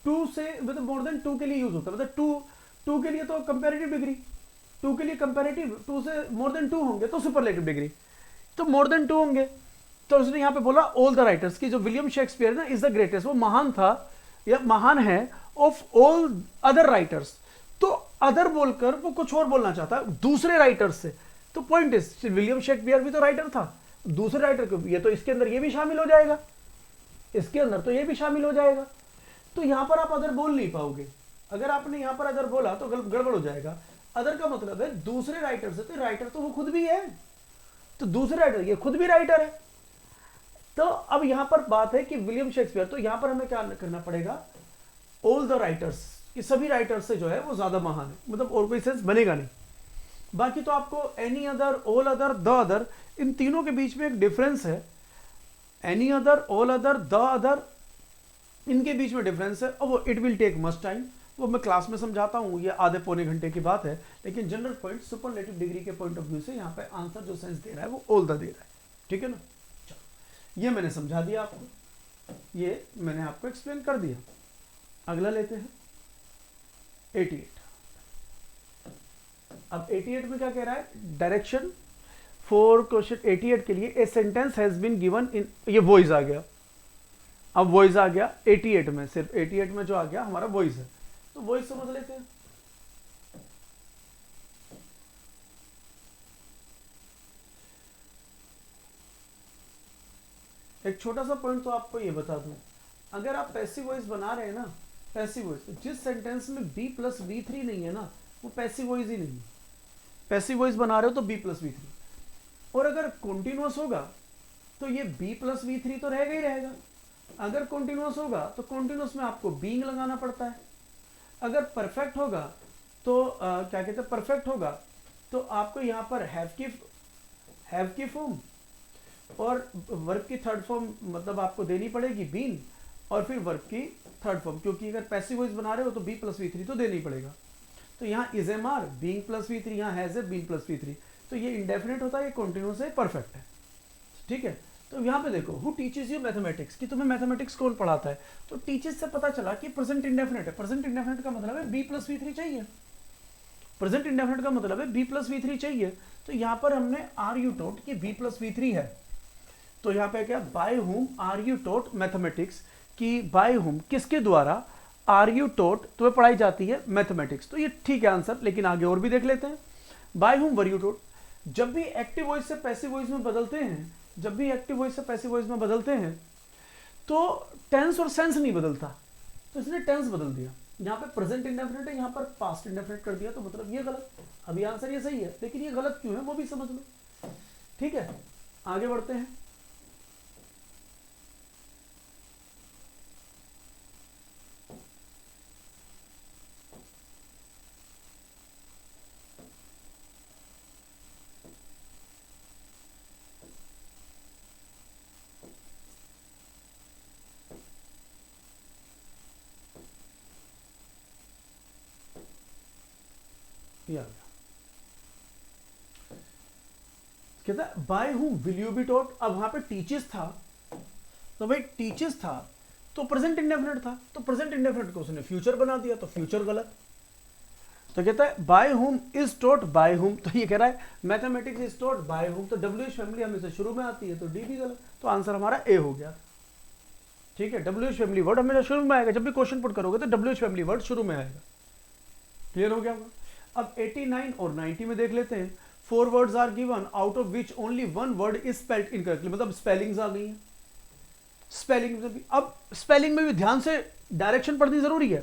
टू से, मतलब मोर देन टू के लिए यूज होता है, मतलब टू के लिए तो कंपैरेटिव डिग्री, टू के लिए कंपैरेटिव, टू से मोर देन टू होंगे तो सुपरलेटिव डिग्री, तो मोर देन टू होंगे। तो उसने यहां पे बोला ऑल द राइटर्स की, जो विलियम शेक्सपियर ना इज द ग्रेटेस्ट, वो महान था या महान है, ऑफ ऑल अदर राइटर्स, तो अदर बोलकर वो कुछ और बोलना चाहता है, दूसरे राइटर्स से। तो पॉइंट इज विलियम शेक्सपियर भी तो राइटर था, दूसरे राइटर को, ये तो इसके अंदर ये भी शामिल हो जाएगा, इसके अंदर तो ये भी शामिल हो जाएगा, तो यहां पर आप अदर बोल नहीं पाओगे, अगर आपने यहां पर अदर बोला तो गड़बड़ हो जाएगा। अदर का मतलब है दूसरे राइटर से, तो राइटर तो वो खुद भी है, तो दूसरे राइटर ये खुद भी राइटर है। तो अब यहां पर बात है कि विलियम शेक्सपियर, तो यहां पर हमें क्या करना पड़ेगा, ऑल द राइटर्स कि सभी राइटर से जो है वो ज्यादा महान है, मतलब और कोई सेंस बनेगा नहीं। बाकी तो आपको any other, all other, the other, इन तीनों के बीच में एक डिफरेंस है। Any other, all other, the other, इनके बीच में डिफरेंस है, और वो it will take much time, वो मैं क्लास में समझाता हूँ, ये आधे पौने घंटे की बात है। लेकिन जनरल पॉइंट सुपरलेटिव डिग्री के पॉइंट ऑफ व्यू से यहाँ पे आंसर जो सेंस दे रहा है वो ऑल द दे रहा है, ठीक है ना। चलो ये मैंने समझा दिया आपको, ये मैंने आपको एक्सप्लेन कर दिया। अगला लेते हैं 88। अब 88 में क्या कह रहा है, डायरेक्शन फॉर क्वेश्चन 88 के लिए a sentence has been given in, ये वॉइस आ गया, अब वॉइस आ गया 88 में, सिर्फ 88 में जो आ गया हमारा वॉइस है, तो वॉइस समझ लेते हैं। एक छोटा सा पॉइंट तो आपको ये बता दूं, अगर आप पैसिव वॉइस बना रहे हैं ना, पैसिव वॉइस, तो जिस सेंटेंस में बी प्लस वी थ्री नहीं है ना, वो पैसिव वॉइस ही नहीं है। पैसिव वॉइस बना रहे हो तो बी प्लस वी थ्री, और अगर कॉन्टिन्यूअस होगा तो ये बी प्लस वी थ्री तो रहेगा ही रहेगा। अगर कॉन्टिन्यूअस होगा तो कॉन्टिन्यूअस में आपको बीइंग लगाना पड़ता है। अगर परफेक्ट होगा तो क्या कहते हैं, परफेक्ट होगा तो आपको यहाँ पर हैव की फॉर्म और वर्ब की थर्ड फॉर्म मतलब आपको देनी पड़ेगी बीन, और फिर वर्ब की थर्ड फॉर्म, क्योंकि अगर पैसिव वॉइस बना रहे हो तो बी प्लस वी थ्री तो देनी पड़ेगा। तो यहाँ is am are being plus V three, यहाँ has a being plus V three, तो ये इंडेफिनिट होता है, ये कॉन्टिन्यूअस है, परफेक्ट है, ठीक है। तो यहाँ पे देखो हु टीचेस यू मैथमेटिक्स, कि तुम्हें मैथमेटिक्स कौन पढ़ाता है, तो टीचर्स से पता चला कि प्रेजेंट इंडेफिनिट है। प्रेजेंट इंडेफिनिट का मतलब है बी प्लस वी थ्री चाहिए, प्रेजेंट इंडेफिनिट का मतलब है बी प्लस वी थ्री चाहिए। तो यहाँ पर हमने आर यू टोट कि बी प्लस वी थ्री है, तो यहाँ पे क्या, by whom are you taught mathematics, कि बाय हुम किसके द्वारा आर यू टोट तुम्हें पढ़ाई जाती है मैथमेटिक्स, तो ये ठीक है आंसर। लेकिन आगे और भी देख लेते हैं, बाय हुम वर यू टोट। जब भी एक्टिव वॉइस से पैसिव वॉइस में बदलते हैं, जब भी एक्टिव वॉइस से पैसिव वॉइस में बदलते हैं तो टेंस और सेंस नहीं बदलता, तो इसने टेंस बदल दिया। यहाँ पे प्रेजेंट इंडेफिनिट है, यहाँ पर पास्ट इंडेफिनिट कर दिया, तो मतलब ये गलत। अभी आंसर ये सही है, लेकिन ये गलत क्यों है वो भी समझ लो, ठीक है। आगे बढ़ते हैं, कहता है by whom will you be taught. अब वहां पे टीचर्स था, तो भाई टीचर्स था तो प्रेजेंट इंडेफिनिट था, तो प्रेजेंट इंडेफिनिट को उसने फ्यूचर बना दिया, तो फ्यूचर गलत। तो कहता है by whom is taught by whom, तो ये कह रहा है mathematics is taught by whom, तो डब्ल्यूएच फैमिली हमेशा शुरू में आती है, तो डी भी गलत। तो आंसर हमारा ए हो गया, ठीक है। डब्ल्यूएच फैमिली वर्ड हमेशा शुरू में आएगा, जब भी क्वेश्चन पुट करोगे तो डब्ल्यूएच फैमिली वर्ड शुरू में आएगा। क्लियर हो गया? अब 89 और 90 में देख लेते हैं। 4 words are given out of which only 1 word is spelled incorrectly, मतलब स्पेलिंग्स आ गई हैं। स्पेलिंग में भी, अब स्पेलिंग में भी ध्यान से डायरेक्शन पढ़नी जरूरी है,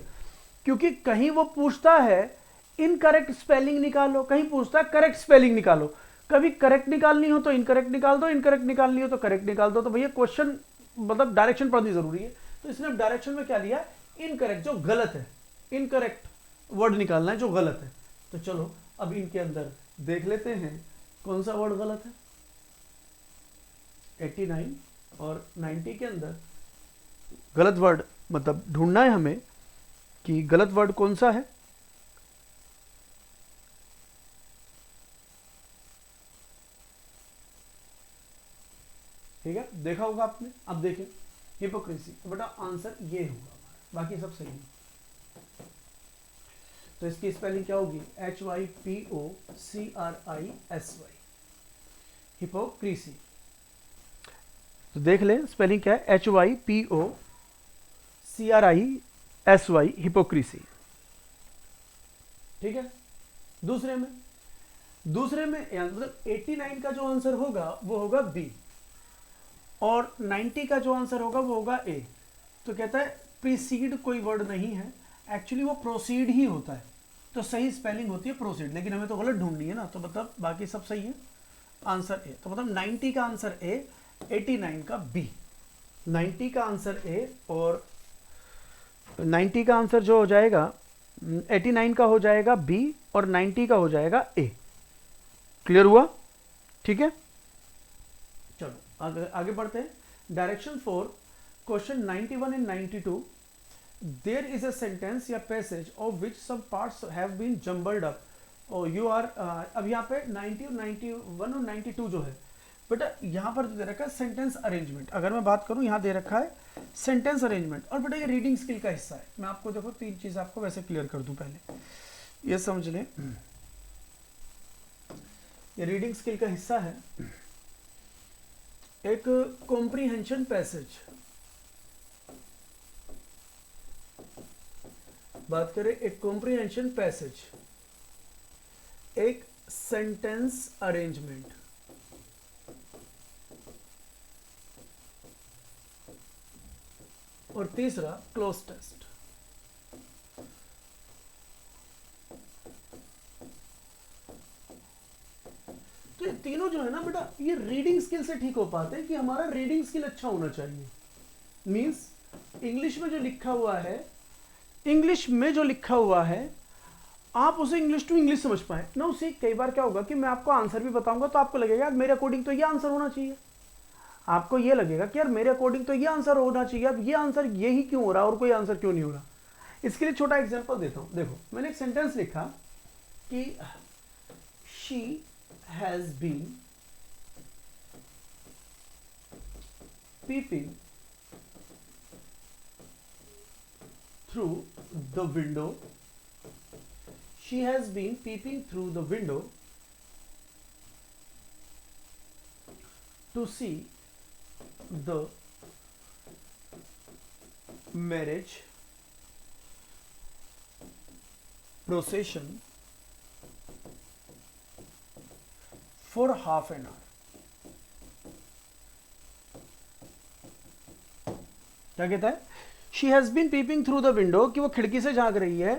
क्योंकि कहीं वो पूछता है इनकरेक्ट स्पेलिंग निकालो, कहीं पूछता है करेक्ट स्पेलिंग निकालो। कभी करेक्ट निकालनी हो तो इनकरेक्ट निकाल दो, इनकरेक्ट निकालनी हो तो करेक्ट निकाल दो। तो भैया क्वेश्चन मतलब डायरेक्शन पढ़नी जरूरी है, तो इसने डायरेक्शन में क्या लिया, इनकरेक्ट, जो गलत है, इनकरेक्ट वर्ड निकालना है जो गलत है। तो चलो अब इनके अंदर देख लेते हैं कौन सा वर्ड गलत है। 89 और 90 के अंदर गलत वर्ड मतलब ढूंढना है हमें कि गलत वर्ड कौन सा है। ठीक है, देखा होगा आपने। अब देखें हिपोक्रेसी, तो बेटा आंसर ये होगा हमारा, बाकी सब सही है। तो इसकी स्पेलिंग क्या होगी, HYPOCRISY, हिपोक्रेसी। तो देख लें स्पेलिंग क्या है, HYPOCRISY, हिपोक्रेसी। ठीक है, दूसरे में मतलब 89 का जो आंसर होगा वो होगा बी, और 90 का जो आंसर होगा वो होगा ए। तो कहता है प्रीसीड कोई वर्ड नहीं है, एक्चुअली वो प्रोसीड ही होता है, तो सही स्पेलिंग होती है प्रोसीड, लेकिन हमें तो गलत ढूंढनी है ना, तो मतलब बाकी सब सही है, आंसर ए। तो मतलब 90 का आंसर ए, 89 का बी। 90 का आंसर ए और 90 का आंसर जो हो जाएगा 89 का हो जाएगा बी और 90 का हो जाएगा ए। क्लियर हुआ? ठीक है, चलो आगे आगे बढ़ते हैं। Direction 4, question 91 and 92। There is a sentence या passage of which some parts have been jumbled up. और यू आर अब यहाँ पे 90 और 91 और 92 जो है बेटा, यहाँ पर दे रखा है सेंटेंस अरेंजमेंट। अगर मैं बात करूँ, यहाँ दे रखा है सेंटेंस अरेंजमेंट, और बेटा ये रीडिंग स्किल का हिस्सा है। मैं आपको देखो 3 चीज़ आपको वैसे क्लियर कर दूं, पहले ये समझ लें, ये रीडिंग स्किल का हिस्सा है। एक कॉम्प्रीहेंशन पैसेज, बात करें एक कॉम्प्रीहेंशन पैसेज, एक सेंटेंस अरेंजमेंट, और तीसरा क्लोज टेस्ट। तो ये तीनों जो है ना बेटा, ये रीडिंग स्किल से ठीक हो पाते हैं कि हमारा रीडिंग स्किल अच्छा होना चाहिए। मींस इंग्लिश में जो लिखा हुआ है, इंग्लिश में जो लिखा हुआ है आप उसे इंग्लिश टू इंग्लिश समझ पाए ना। उसे कई बार क्या होगा कि मैं आपको आंसर भी बताऊंगा तो आपको लगेगा मेरे अकॉर्डिंग तो ये आंसर होना चाहिए, आपको ये लगेगा कि यार मेरे अकॉर्डिंग तो ये आंसर होना चाहिए, अब ये आंसर यही क्यों हो रहा है और कोई आंसर क्यों नहीं हो रहा। इसके लिए छोटा एग्जांपल देता हूं। देखो मैंने एक सेंटेंस लिखा कि she has been peeping through the window. She has been peeping through the window to see the marriage procession for half an hour. क्या कहता है? She has been peeping through the window, कि वो खिड़की से झांक रही है,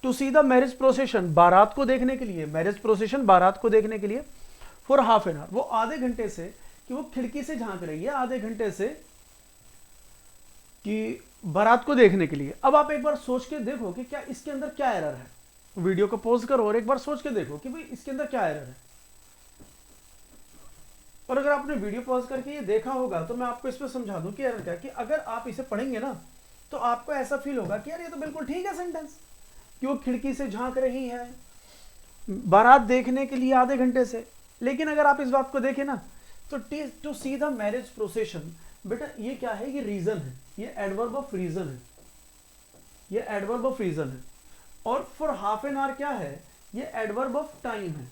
to see the marriage procession, बारात को देखने के लिए, मैरिज प्रोसेशन बारात को देखने के लिए, फॉर हाफ एन आवर, वो आधे घंटे से, कि वो खिड़की से झांक रही है आधे घंटे से कि बारात को देखने के लिए। अब आप एक बार सोच के देखो कि क्या इसके अंदर क्या एरर है। वीडियो को पॉज करो और एक बार सोच के देखो कि भाई इसके अंदर क्या एरर है। और अगर आपने वीडियो पॉज करके ये देखा होगा तो मैं आपको इस पर समझा दूं कि एरर क्या है। कि अगर आप इसे पढ़ेंगे ना तो आपको ऐसा फील होगा कि यार ये तो बिल्कुल ठीक है सेंटेंस, कि वो खिड़की से झांक रही है बारात देखने के लिए आधे घंटे से। लेकिन अगर आप इस बात को देखें ना तो to see the marriage procession, बेटा ये क्या है? ये रीजन है, ये एडवर्ब ऑफ रीजन है, ये एडवर्ब ऑफ रीजन है। और फॉर हाफ एन आवर क्या है? ये एडवर्ब ऑफ टाइम है।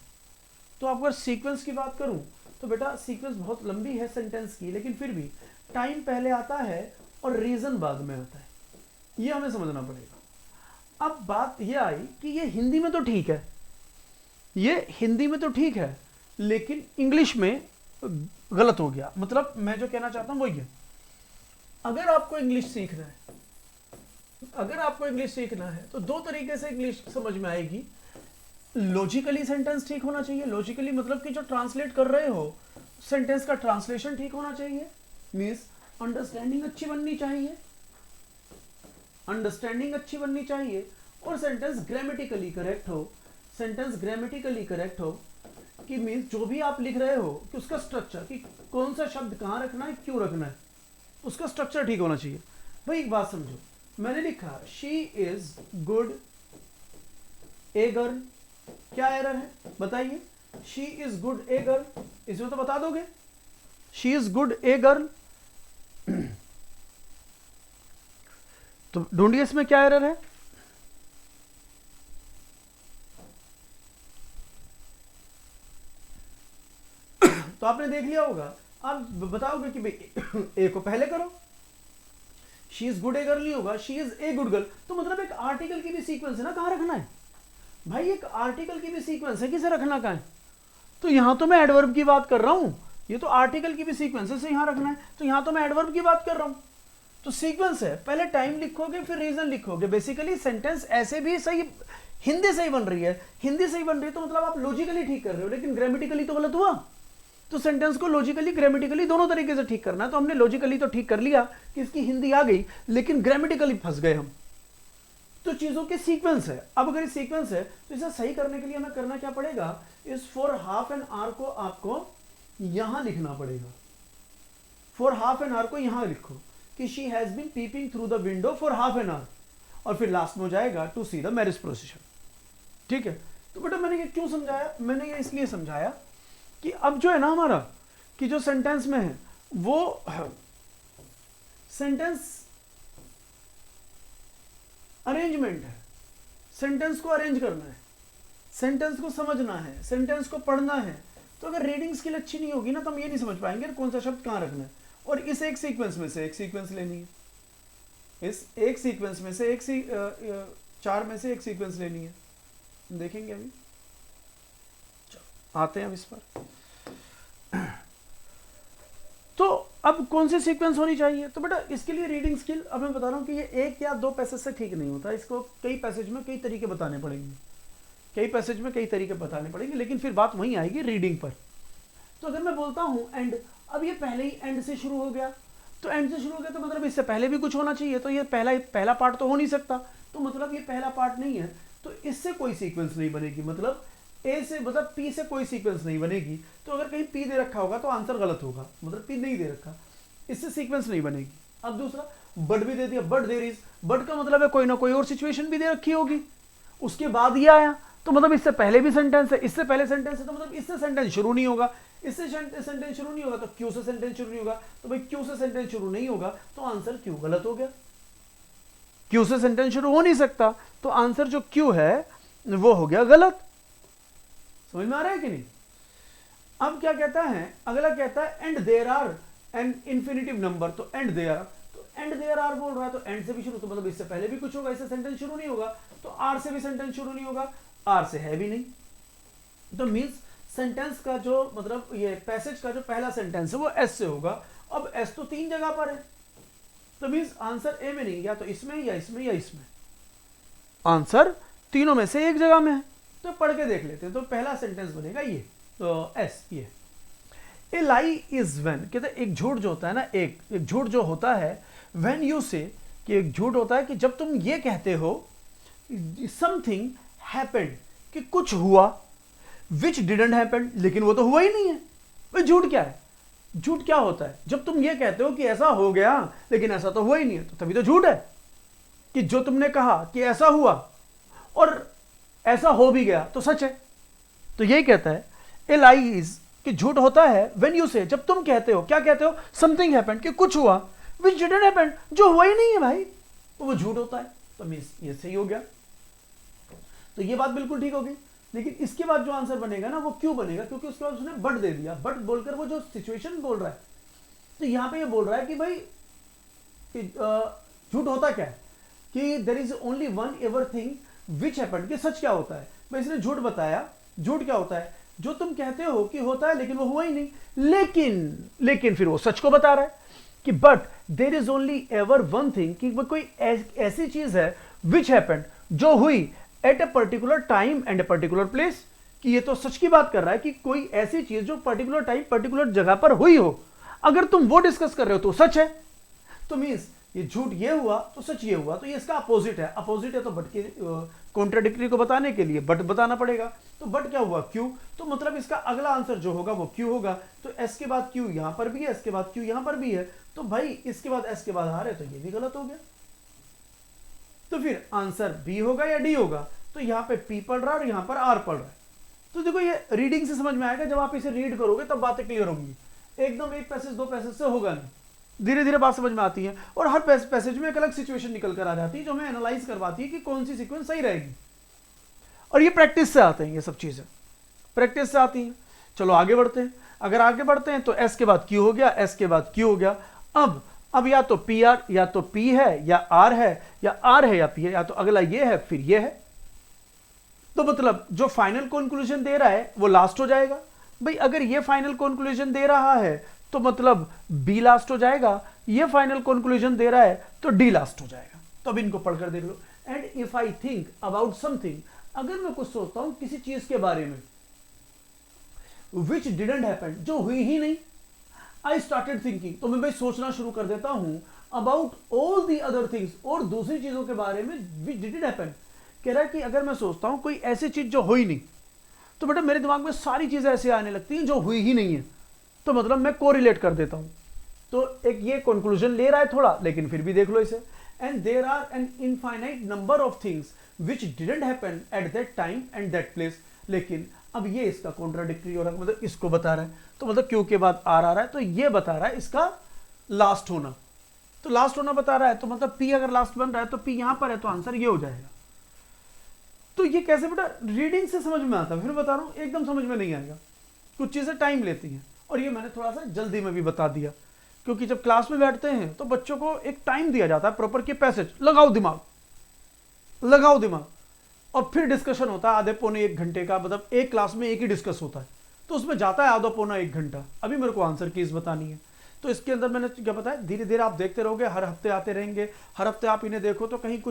तो अगर सीक्वेंस की बात करूं तो बेटा सीक्वेंस बहुत लंबी है सेंटेंस की, लेकिन फिर भी टाइम पहले आता है और रीजन बाद में आता है, ये हमें समझना पड़ेगा। अब बात ये आई कि ये हिंदी में तो ठीक है, ये हिंदी में तो ठीक है, लेकिन इंग्लिश में गलत हो गया। मतलब मैं जो कहना चाहता हूं वो ये, अगर आपको इंग्लिश सीखना है, अगर आपको इंग्लिश सीखना है तो दो तरीके से इंग्लिश समझ में आएगी। लॉजिकली सेंटेंस ठीक होना चाहिए, लॉजिकली मतलब कि जो ट्रांसलेट कर रहे हो सेंटेंस का ट्रांसलेशन ठीक होना चाहिए, मींस अंडरस्टैंडिंग अच्छी बननी चाहिए, अंडरस्टैंडिंग अच्छी बननी चाहिए, और सेंटेंस ग्रामेटिकली करेक्ट हो, सेंटेंस ग्रामेटिकली करेक्ट हो, कि मींस जो भी आप लिख रहे हो कि उसका स्ट्रक्चर, कि कौन सा शब्द कहां रखना है, क्यों रखना है, उसका स्ट्रक्चर ठीक होना चाहिए। भाई एक बात समझो, मैंने लिखा she is good a girl, क्या एरर है बताइए? She is good a girl, इसमें तो बता दोगे she is good a girl, तो ढूंढिए इसमें क्या एरर है। तो आपने देख लिया होगा, आप बताओगे कि भाई ए को पहले करो, she is good a girl नहीं होगा, she is a good girl. तो मतलब एक आर्टिकल की भी सीक्वेंस है ना, कहां रखना है भाई? एक आर्टिकल की भी सीक्वेंस है, किसे रखना कहां है? तो यहां तो मैं एडवर्ब की बात कर रहा हूं, ये तो आर्टिकल की भी सीक्वेंस है, यहां रखना है, तो यहां तो मैं एडवर्ब की बात कर रहा हूं। तो सीक्वेंस है, पहले टाइम लिखोगे फिर रीजन लिखोगे। बेसिकली सेंटेंस ऐसे भी सही, हिंदी सही बन रही है, हिंदी सही बन रही है तो मतलब आप लॉजिकली ठीक कर रहे हो, लेकिन ग्रामेटिकली तो गलत हुआ। तो सेंटेंस को लॉजिकली ग्रामेटिकली दोनों तरीके से ठीक करना है। तो हमने लॉजिकली तो ठीक कर लिया कि इसकी हिंदी आ गई, लेकिन ग्रामेटिकली फंस गए हम। तो चीजों के सीक्वेंस है। अब अगर ये सीक्वेंस है तो इसे सही करने के लिए हमें करना क्या पड़ेगा, इस फॉर हाफ एन आवर को आपको यहां लिखना पड़ेगा। फॉर हाफ एन आवर को यहां लिखो कि she has been peeping through the window for half an hour, और फिर लास्ट में हो जाएगा to see the marriage procession. ठीक है, तो बेटा मैंने ये क्यों समझाया, मैंने ये इसलिए समझाया कि अब जो है ना हमारा कि जो सेंटेंस में है वो सेंटेंस अरेंजमेंट है, सेंटेंस को अरेंज करना है, सेंटेंस को समझना है, सेंटेंस को पढ़ना है। तो अगर रीडिंग स्किल अच्छी नहीं होगी ना तो हम ये नहीं समझ पाएंगे कौन सा शब्द कहाँ रखना है। और इस एक सीक्वेंस में से एक सीक्वेंस लेनी है, इस एक सीक्वेंस में से चार में से एक सीक्वेंस लेनी है, देखेंगे अभी। चलो आते हैं अब इस पर। तो अब कौन सी सीक्वेंस होनी चाहिए, तो बेटा इसके लिए रीडिंग स्किल अब मैं बता रहा हूं कि ये एक या दो पैसेज से ठीक नहीं होता, इसको कई पैसेज में कई तरीके बताने पड़ेंगे, कई पैसेज में कई तरीके बताने पड़ेंगे, लेकिन फिर बात वहीं आएगी रीडिंग पर। तो अगर मैं बोलता हूं एंड, अब ये पहले ही एंड से शुरू हो गया, तो एंड से शुरू हो गया तो मतलब इससे पहले भी कुछ होना चाहिए, तो ये पहला पार्ट तो हो नहीं सकता, तो मतलब ये पहला पार्ट नहीं है, तो इससे कोई सीक्वेंस नहीं बनेगी, मतलब ए से मतलब पी से कोई सीक्वेंस नहीं बनेगी। तो अगर कहीं पी दे रखा होगा तो आंसर गलत होगा, मतलब पी नहीं दे रखा, इससे सीक्वेंस नहीं बनेगी। अब दूसरा बट भी दे दिया, बट देयर इज, बट का मतलब है कोई ना कोई और सिचुएशन भी दे रखी होगी, उसके बाद ये आया, तो मतलब इससे पहले भी सेंटेंस है, इससे पहले सेंटेंस है, तो मतलब इससे सेंटेंस शुरू नहीं होगा, इससे सेंटेंस शुरू नहीं होगा तो क्यू से सेंटेंस शुरू नहीं होगा, तो भाई क्यू से सेंटेंस शुरू नहीं होगा तो आंसर क्यू गलत हो गया, क्यू से सेंटेंस शुरू हो नहीं सकता, तो आंसर जो क्यू है वो हो गया गलत। समझ में आ रहा है कि नहीं। अब क्या कहता है, अगला कहता है and there are an infinitive number, तो एंड देयर, तो एंड देयर आर बोल रहा है तो एंड से भी शुरू, तो मतलब इससे पहले भी कुछ होगा, इससे सेंटेंस शुरू नहीं होगा, तो आर से भी सेंटेंस शुरू नहीं होगा, आर से है भी नहीं, तो मींस सेंटेंस का जो मतलब ये पैसेज का जो पहला सेंटेंस है वो एस से होगा। अब एस तो तीन जगह पर है, तो मींस आंसर ए में नहीं, या तो इसमें या इसमें या इसमें, आंसर तीनों में से एक जगह में है। तो पढ़ के देख लेते हैं, तो पहला सेंटेंस बनेगा ये, तो एस ये। ए लाई इज व्हेन, कहते एक झूठ जो होता है ना, एक झूठ जो होता है व्हेन यू से, कि एक झूठ होता है कि जब तुम ये कहते हो समथिंग हैपेंड, कि कुछ हुआ, विच डिडंट हैपन, लेकिन वो तो हुआ ही नहीं है। भाई झूठ क्या है, झूठ क्या होता है, जब तुम ये कहते हो कि ऐसा हो गया लेकिन ऐसा तो हुआ ही नहीं है, तो तभी तो झूठ है। कि जो तुमने कहा कि ऐसा हुआ और ऐसा हो भी गया तो सच है। तो यही कहता है ए लाई इज, कि झूठ होता है व्हेन यू से, जब तुम कहते हो, क्या कहते हो, समथिंग हैपेंड, कि कुछ हुआ, व्हिच डिडंट हैपन, जो हुआ ही नहीं है भाई, तो वो झूठ होता है। तो मींस ये सही हो गया, तो ये बात बिल्कुल ठीक होगी। लेकिन इसके बाद जो आंसर बनेगा ना वो क्यों बनेगा, क्योंकि उसके बाद उसने बट दे दिया, बट बोलकर वो जो सिचुएशन बोल रहा है, तो यहां पे ये बोल रहा है कि भाई झूठ होता क्या है, कि there is only one ever thing which happened, कि सच क्या होता है। भाई इसने झूठ बताया, झूठ क्या होता है, जो तुम कहते हो कि होता है लेकिन वो हुआ ही नहीं, लेकिन फिर वो सच को बता रहा है कि but there is only ever one thing, कि कोई ऐसी चीज है विच हैपेंड, जो हुई at a particular time and a particular place, कि ये तो सच की बात कर रहा है कि कोई ऐसी चीज जो पर्टिकुलर टाइम पर्टिकुलर जगह पर हुई हो, अगर तुम वो डिस्कस कर रहे हो तो सच है। तो मींस ये झूठ ये हुआ तो सच ये हुआ, तो ये इसका अपोजिट है, अपोजिट है तो बट के कॉन्ट्राडिक्टरी को बताने के लिए बट बताना पड़ेगा। तो बट क्या हुआ, क्यू, तो मतलब इसका अगला आंसर जो होगा वो क्यू होगा। तो एस के बाद क्यू यहां पर भी है, एस के बाद क्यू यहां पर भी है, तो भाई इसके बाद एस के बाद आर है, तो ये भी गलत हो गया। तो फिर आंसर बी होगा या डी होगा, तो यहां पे पी पढ़ रहा है और यहां पर आर पढ़ रहा है। तो देखो ये रीडिंग से समझ में आएगा, जब आप इसे रीड करोगे तब बातें क्लियर होंगी, एकदम एक पैसेज दो पैसेज से होगा नहीं, धीरे धीरे बात समझ में आती है। और हर पैसेज में एक अलग सिचुएशन निकल कर आ जाती है जो हमें एनालाइज करवाती है कि कौन सी सीक्वेंस सही रहेगी। और ये प्रैक्टिस से आते हैं, ये सब चीजें प्रैक्टिस से आती हैं। चलो आगे बढ़ते हैं। अगर आगे बढ़ते हैं तो एस के बाद क्यू हो गया, एस के बाद क्यू हो गया। अब या तो पी आर, या तो पी है या आर है, या आर है या पी है, या तो अगला ये है फिर ये है। तो मतलब जो फाइनल कंक्लूजन दे रहा है वो लास्ट हो जाएगा। भाई अगर ये फाइनल कंक्लूजन दे रहा है तो मतलब बी लास्ट हो जाएगा, ये फाइनल कंक्लूजन दे रहा है तो डी लास्ट हो जाएगा। तो अब इनको पढ़कर देख लो। And if I think about something, अगर मैं कुछ सोचता हूं किसी चीज के बारे में, विच डिडंट हैपन, जो हुई ही नहीं, आई स्टार्टेड थिंकिंग, तो मैं भाई सोचना शुरू कर देता हूं about all the other things, और दूसरी चीजों के बारे में विच डिड हैपन। कह रहा है कि अगर मैं सोचता हूं कोई ऐसी चीज जो हुई नहीं, तो बेटा मेरे दिमाग में सारी चीजें ऐसे आने लगती हैं जो हुई ही नहीं है, तो मतलब मैं कोरिलेट कर देता हूं। तो एक ये कंक्लूजन ले रहा है थोड़ा, लेकिन फिर भी देख लो इसे। And there are an infinite number of things which didn't happen at that time and that place. लेकिन अब ये इसका कॉन्ट्राडिक्टरी हो रहा है, मतलब इसको बता रहा है, तो मतलब क्यों के बाद आर आ रहा है, तो ये बता रहा है इसका लास्ट होना। तो लास्ट होना बता रहा है, तो मतलब पी अगर लास्ट बन रहा है तो पी यहां पर है, तो आंसर ये हो जाएगा। तो ये कैसे बेटा, रीडिंग से समझ में आता है, फिर बता रहा हूं एकदम समझ में नहीं आएगा, कुछ चीजें टाइम लेती हैं। और ये मैंने थोड़ा सा जल्दी में भी बता दिया, क्योंकि जब क्लास में बैठते हैं तो बच्चों को एक टाइम दिया जाता है प्रॉपर, कि पैसेज लगाओ दिमाग, लगाओ दिमाग, और फिर डिस्कशन होता है आधे पौने एक घंटे का, मतलब एक क्लास में एक ही डिस्कस होता है, तो उसमें जाता है आधा पौना एक घंटा। अभी मेरे को आंसर कीज बतानी है, तो इसके अंदर मैंने क्या बताया, धीरे धीरे आप देखते रहोगे, हर हफ्ते आते रहेंगे, हर हफ्ते आप इन्हें देखो, तो कहीं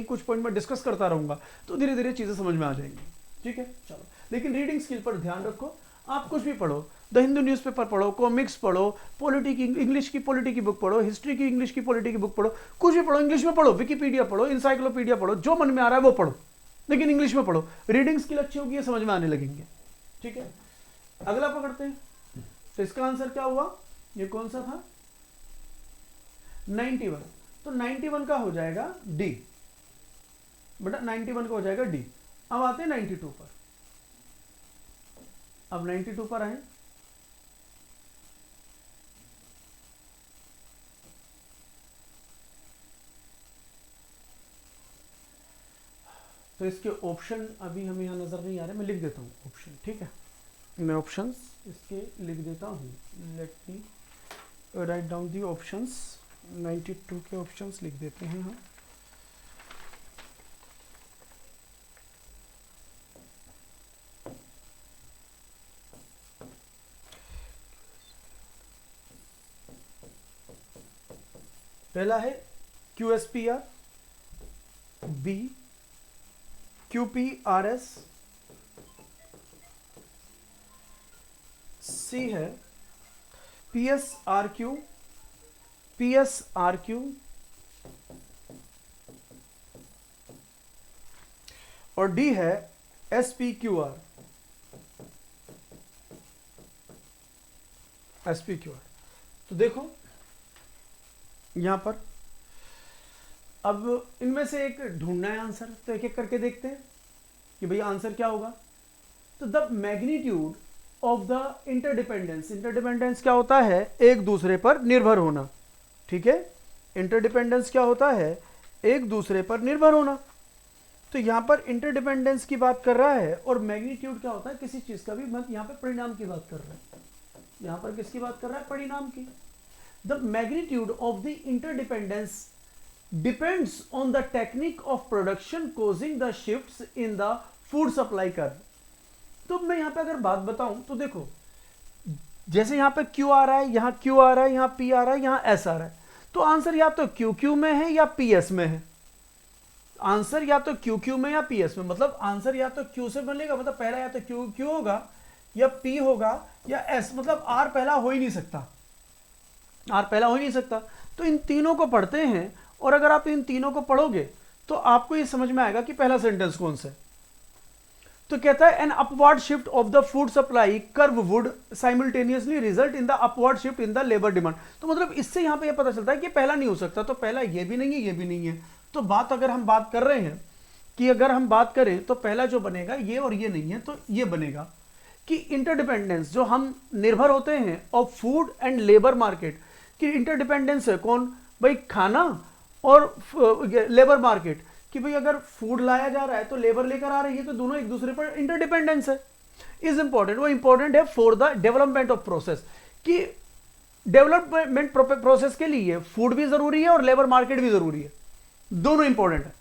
कुछ पॉइंट में डिस्कस करता रहूंगा, तो धीरे धीरे चीजें समझ में आ जाएंगी। ठीक है, चलो। लेकिन रीडिंग स्किल पर ध्यान रखो, आप कुछ भी पढ़ो, द हिंदू न्यूज़पेपर पढ़ो, कॉमिक्स पढ़ो, पॉलिटी की इंग्लिश की पॉलिटी की बुक पढ़ो, हिस्ट्री की इंग्लिश की पॉलिटी की बुक पढ़ो, कुछ भी पढ़ो, इंग्लिश में पढ़ो, विकिपीडिया पढ़ो, इंसाइक्लोपीडिया पढ़ो, जो मन में आ रहा है वो पढ़ो, लेकिन इंग्लिश में पढ़ो। रीडिंग स्किल अच्छी होगी, ये समझ में आने लगेंगे। ठीक है, अगला पकड़ते हैं। तो इसका आंसर क्या हुआ, ये कौन सा था, 91। तो 91 का हो जाएगा डी बेटा, 91 का हो जाएगा डी। अब आते हैं 92 पर। अब 92 पर आए, तो इसके ऑप्शन अभी हमें यहां नजर नहीं आ रहे, मैं लिख देता हूं ऑप्शन। ठीक है, मैं ऑप्शंस इसके लिख देता हूं, let me write down the options. 92 के ऑप्शंस लिख देते हैं हम। पहला है QSPR, B QPRS, C है PSRQ, और D है SPQR। तो देखो यहां पर, अब इनमें से एक ढूंढना है आंसर, तो एक एक करके देखते हैं कि भाई आंसर क्या होगा। तो the magnitude of the interdependence क्या होता है, एक दूसरे पर निर्भर होना। ठीक है, इंटरडिपेंडेंस क्या होता है, एक दूसरे पर निर्भर होना। तो यहां पर इंटरडिपेंडेंस की बात कर रहा है, और मैग्नीट्यूड क्या होता है, किसी चीज का भी, मतलब यहां पर परिणाम की बात कर रहा है, यहां पर किसकी बात कर रहा है, परिणाम की। The magnitude of the interdependence depends on the technique of production causing the shifts in the food supply curve। तो मैं यहां पे अगर बात बताऊं तो देखो, जैसे यहां पे Q आ रहा है, यहां Q आ रहा है, यहां P आ रहा है, यहां S आ रहा है, तो आंसर या तो QQ में है या PS में है। आंसर या तो QQ में या PS में, मतलब आंसर या तो Q से बनेगा, मतलब पहला या तो QQ होगा या P होगा या S, मतलब R पहला हो ही नहीं सकता, R पहला हो ही नहीं सकता। तो इन तीनों को पढ़ते हैं, और अगर आप इन तीनों को पढ़ोगे तो आपको ये समझ में आएगा कि पहला सेंटेंस कौन सा है। तो कहता है an upward shift of the food supply curve would simultaneously result in the upward shift in the labour demand. तो मतलब इससे यहां पे ये पता चलता है कि पहला नहीं हो सकता, तो पहला ये भी नहीं है, ये भी नहीं है। तो बात अगर हम बात कर रहे हैं कि अगर हम बात करें तो पहला जो बनेगा ये, और ये नहीं है, तो ये बनेगा कि इंटरडिपेंडेंस, जो हम निर्भर होते हैं of food and labour market, कि इंटरडिपेंडेंस है कौन भाई, खाना और लेबर मार्केट, कि भाई अगर फूड लाया जा रहा है तो लेबर लेकर आ रही है, तो दोनों एक दूसरे पर इंटरडिपेंडेंस है, इज इंपॉर्टेंट। वो इंपॉर्टेंट है for the development of process, कि डेवलपमेंट प्रोसेस के लिए फूड भी जरूरी है और लेबर मार्केट भी जरूरी है, दोनों इंपॉर्टेंट है।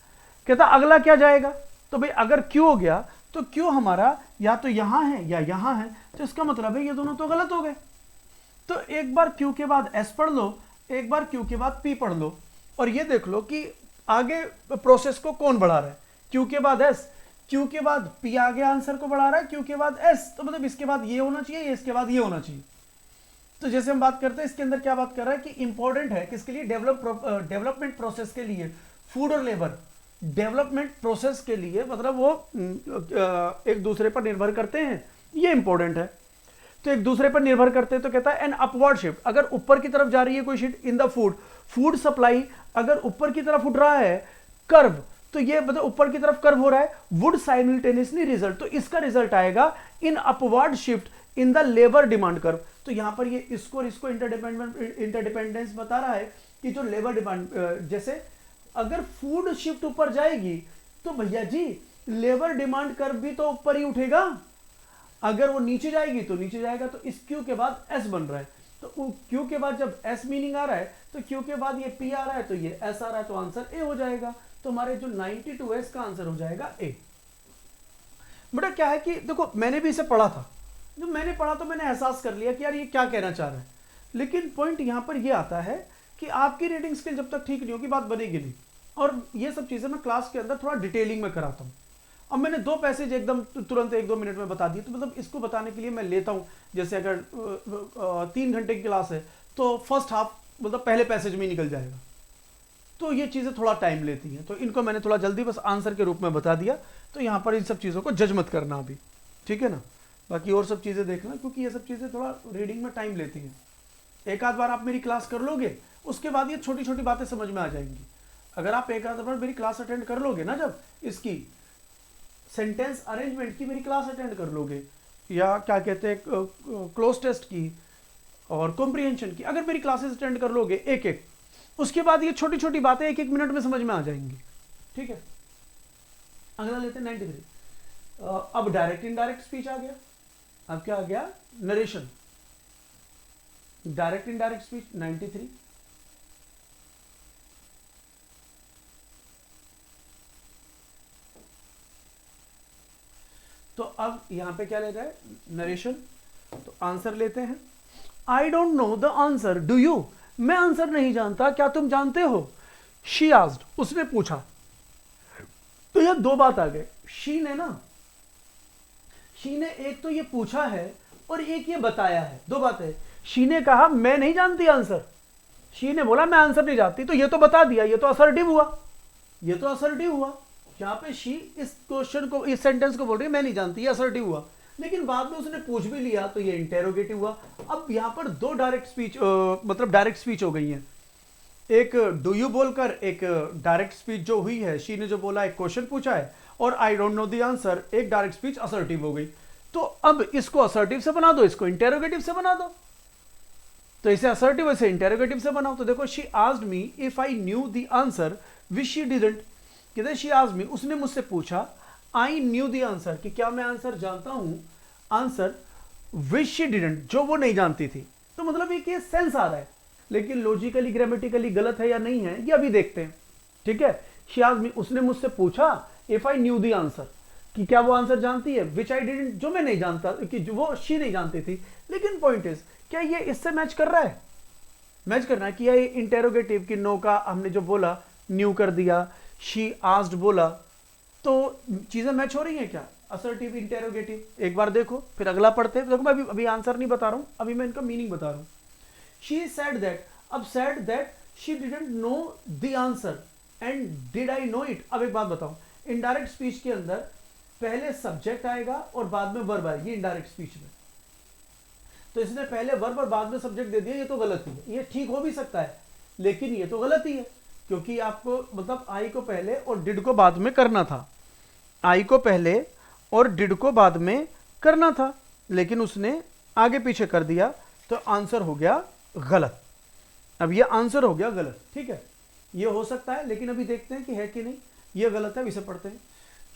कहता अगला क्या जाएगा, तो भाई अगर क्यू हो गया तो क्यू हमारा या तो यहां है या यहां है, तो इसका मतलब है ये दोनों तो गलत हो गए। तो एक बार क्यू के बाद एस पढ़ लो, एक बार क्यू के बाद पी पढ़ लो, और ये देख लो कि आगे प्रोसेस को कौन बढ़ा रहा है, क्यू के बाद एस, क्यू के बाद पी आगे आंसर को बढ़ा रहा है, क्यू के बाद एस, तो मतलब इसके बाद ये होना चाहिए, इसके बाद ये होना चाहिए। तो जैसे हम बात करते हैं इसके अंदर क्या बात कर रहा है कि इंपॉर्टेंट है किसके लिए, डेवलपमेंट प्रोसेस के लिए, फूड और लेबर डेवलपमेंट प्रोसेस के लिए, मतलब वो एक दूसरे पर निर्भर करते हैं, ये इंपॉर्टेंट है। तो एक दूसरे पर निर्भर करते हैं, तो कहता है एन अपवर्ड शिफ्ट, अगर ऊपर की तरफ जा रही है कोई shift in the food supply, अगर ऊपर की तरफ उठ रहा है कर्व, तो ये मतलब ऊपर की तरफ कर्व हो रहा है, वुड साइमल्टेनियसली रिजल्ट, तो इसका रिजल्ट आएगा in upward shift in the labour demand curve. तो यहां पर ये इसको और इसको इंटरडिपेंडेंस बता रहा है कि जो लेबर डिमांड, जैसे अगर फूड शिफ्ट ऊपर जाएगी तो भैया जी लेबर डिमांड कर्व भी तो ऊपर ही उठेगा, अगर वो नीचे जाएगी तो नीचे जाएगा। तो इस क्यू के बाद एस बन रहा है, तो क्यू के बाद जब एस मीनिंग आ रहा है तो क्यू के बाद ये पी आ रहा है तो ये एस आ रहा है, तो आंसर ए हो जाएगा। तो हमारे जो 92 है इसका आंसर हो जाएगा ए। बेटा क्या है कि देखो मैंने भी इसे पढ़ा था, जब मैंने पढ़ा तो मैंने एहसास कर लिया कि यार ये क्या कहना चाह रहा है, लेकिन पॉइंट यहां पर ये आता है कि आपकी रीडिंग स्किल जब तक ठीक नहीं होगी बात बनेगी नहीं। और ये सब चीजें मैं क्लास के अंदर थोड़ा डिटेलिंग में कराता हूं। अब मैंने 2 पैसेज एकदम तुरंत 1-2 मिनट में बता दिए, तो मतलब इसको बताने के लिए मैं लेता हूं, जैसे अगर 3 घंटे की क्लास है तो फर्स्ट हाफ मतलब पहले पैसेज में निकल जाएगा, तो ये चीजें थोड़ा टाइम लेती हैं, तो इनको मैंने थोड़ा जल्दी बस आंसर के रूप में बता दिया। तो यहाँ पर इन सब चीज़ों को जज मत करना अभी, ठीक है ना, बाकी और सब चीज़ें देखना, क्योंकि ये सब चीज़ें थोड़ा रीडिंग में टाइम लेती हैं। एक आध बार आप मेरी क्लास कर लोगे उसके बाद ये छोटी छोटी बातें समझ में आ जाएंगी। अगर आप एक आध बार मेरी क्लास अटेंड कर लोगे ना, जब इसकी सेंटेंस अरेंजमेंट की मेरी क्लास अटेंड कर लोगे, या क्या कहते हैं क्लोज टेस्ट की और कॉम्प्रिहेंशन की, अगर मेरी क्लासेस अटेंड कर लोगे एक एक, उसके बाद ये छोटी छोटी बातें 1-1 मिनट में समझ में आ जाएंगी, ठीक है। अगला लेते हैं 93। अब डायरेक्ट इनडायरेक्ट स्पीच आ गया, अब क्या आ गया, नरेशन। Direct indirect speech 93। तो अब यहां पे क्या ले रहा है, नरेशन। तो आंसर लेते हैं। I don't know the answer, do you, मैं आंसर नहीं जानता, क्या तुम जानते हो। शी आस्क्ड, उसने पूछा। तो यह 2 बात आ गए, शी ने एक तो ये पूछा है और एक ये बताया है, 2 बातें। शी ने कहा मैं नहीं जानती आंसर, शी ने बोला मैं आंसर नहीं जानती, तो ये तो बता दिया, ये तो असर्टिव हुआ, ये तो असर्टिव हुआ। यहां पे शी इस क्वेश्चन को, इस सेंटेंस को बोल रही है मैं नहीं जानती, ये असर्टिव हुआ, लेकिन बाद में उसने पूछ भी लिया तो ये इंटेरोगेटिव हुआ। अब यहां पर 2 डायरेक्ट स्पीच मतलब डायरेक्ट स्पीच हो गई है, एक डू यू बोलकर एक डायरेक्ट स्पीच जो हुई है, शी ने जो बोला एक क्वेश्चन पूछा है, और I don't know the answer एक डायरेक्ट स्पीच असर्टिव हो गई। तो अब इसको असर्टिव से बना दो, इसको इंटेरोगेटिव से बना दो, तो इसे असर्टिव इसे इंटेरोगेटिव से बनाओ। तो देखो she asked me if I knew the answer which she didn't, कहते शी आस्क्ड मी, उसने मुझसे पूछा, आई न्यू द आंसर कि क्या मैं आंसर जानता हूं, आंसर विच शी डिडंट जो वो नहीं जानती थी। तो मतलब ये सेंस आ रहा है, लेकिन लॉजिकली ग्रामेटिकली गलत है या नहीं है ये अभी देखते हैं, ठीक है। शी आस्क्ड मी, उसने मुझसे पूछा, if I knew the answer कि क्या वो आंसर जानती है, विच आई डिडंट जो मैं नहीं जानता, कि जो वो शी नहीं जानती थी। लेकिन पॉइंट इज क्या ये इससे मैच कर रहा है, मैच करना है कि ये इंटेरोगेटिव की नो का हमने जो बोला न्यू कर दिया, शी आस्क्ड बोला, तो चीजें मैच हो रही हैं क्या, असर्टिव इंटेरोगेटिव। एक बार देखो फिर अगला पढ़ते हैं। देखो मैं अभी आंसर नहीं बता रहा हूं, अभी मैं इनका मीनिंग बता रहा हूं। She said that, अब said that she didn't know the answer and did I know it। अब एक बात बताओ, इनडायरेक्ट स्पीच के अंदर पहले सब्जेक्ट आएगा और बाद में वर्ब आएगी इनडायरेक्ट स्पीच में। तो इसने पहले वर्ब और बाद में सब्जेक्ट दे दिया, ये तो गलत ही है। ये ठीक हो भी सकता है लेकिन ये तो गलत ही है, क्योंकि आपको मतलब आई को पहले और डिड को बाद में करना था, आई को पहले और डिड को बाद में करना था, लेकिन उसने आगे पीछे कर दिया, तो आंसर हो गया गलत। अब ये आंसर हो गया गलत, ठीक है, ये हो सकता है, लेकिन अभी देखते हैं कि है कि नहीं। ये गलत है, इसे पढ़ते हैं।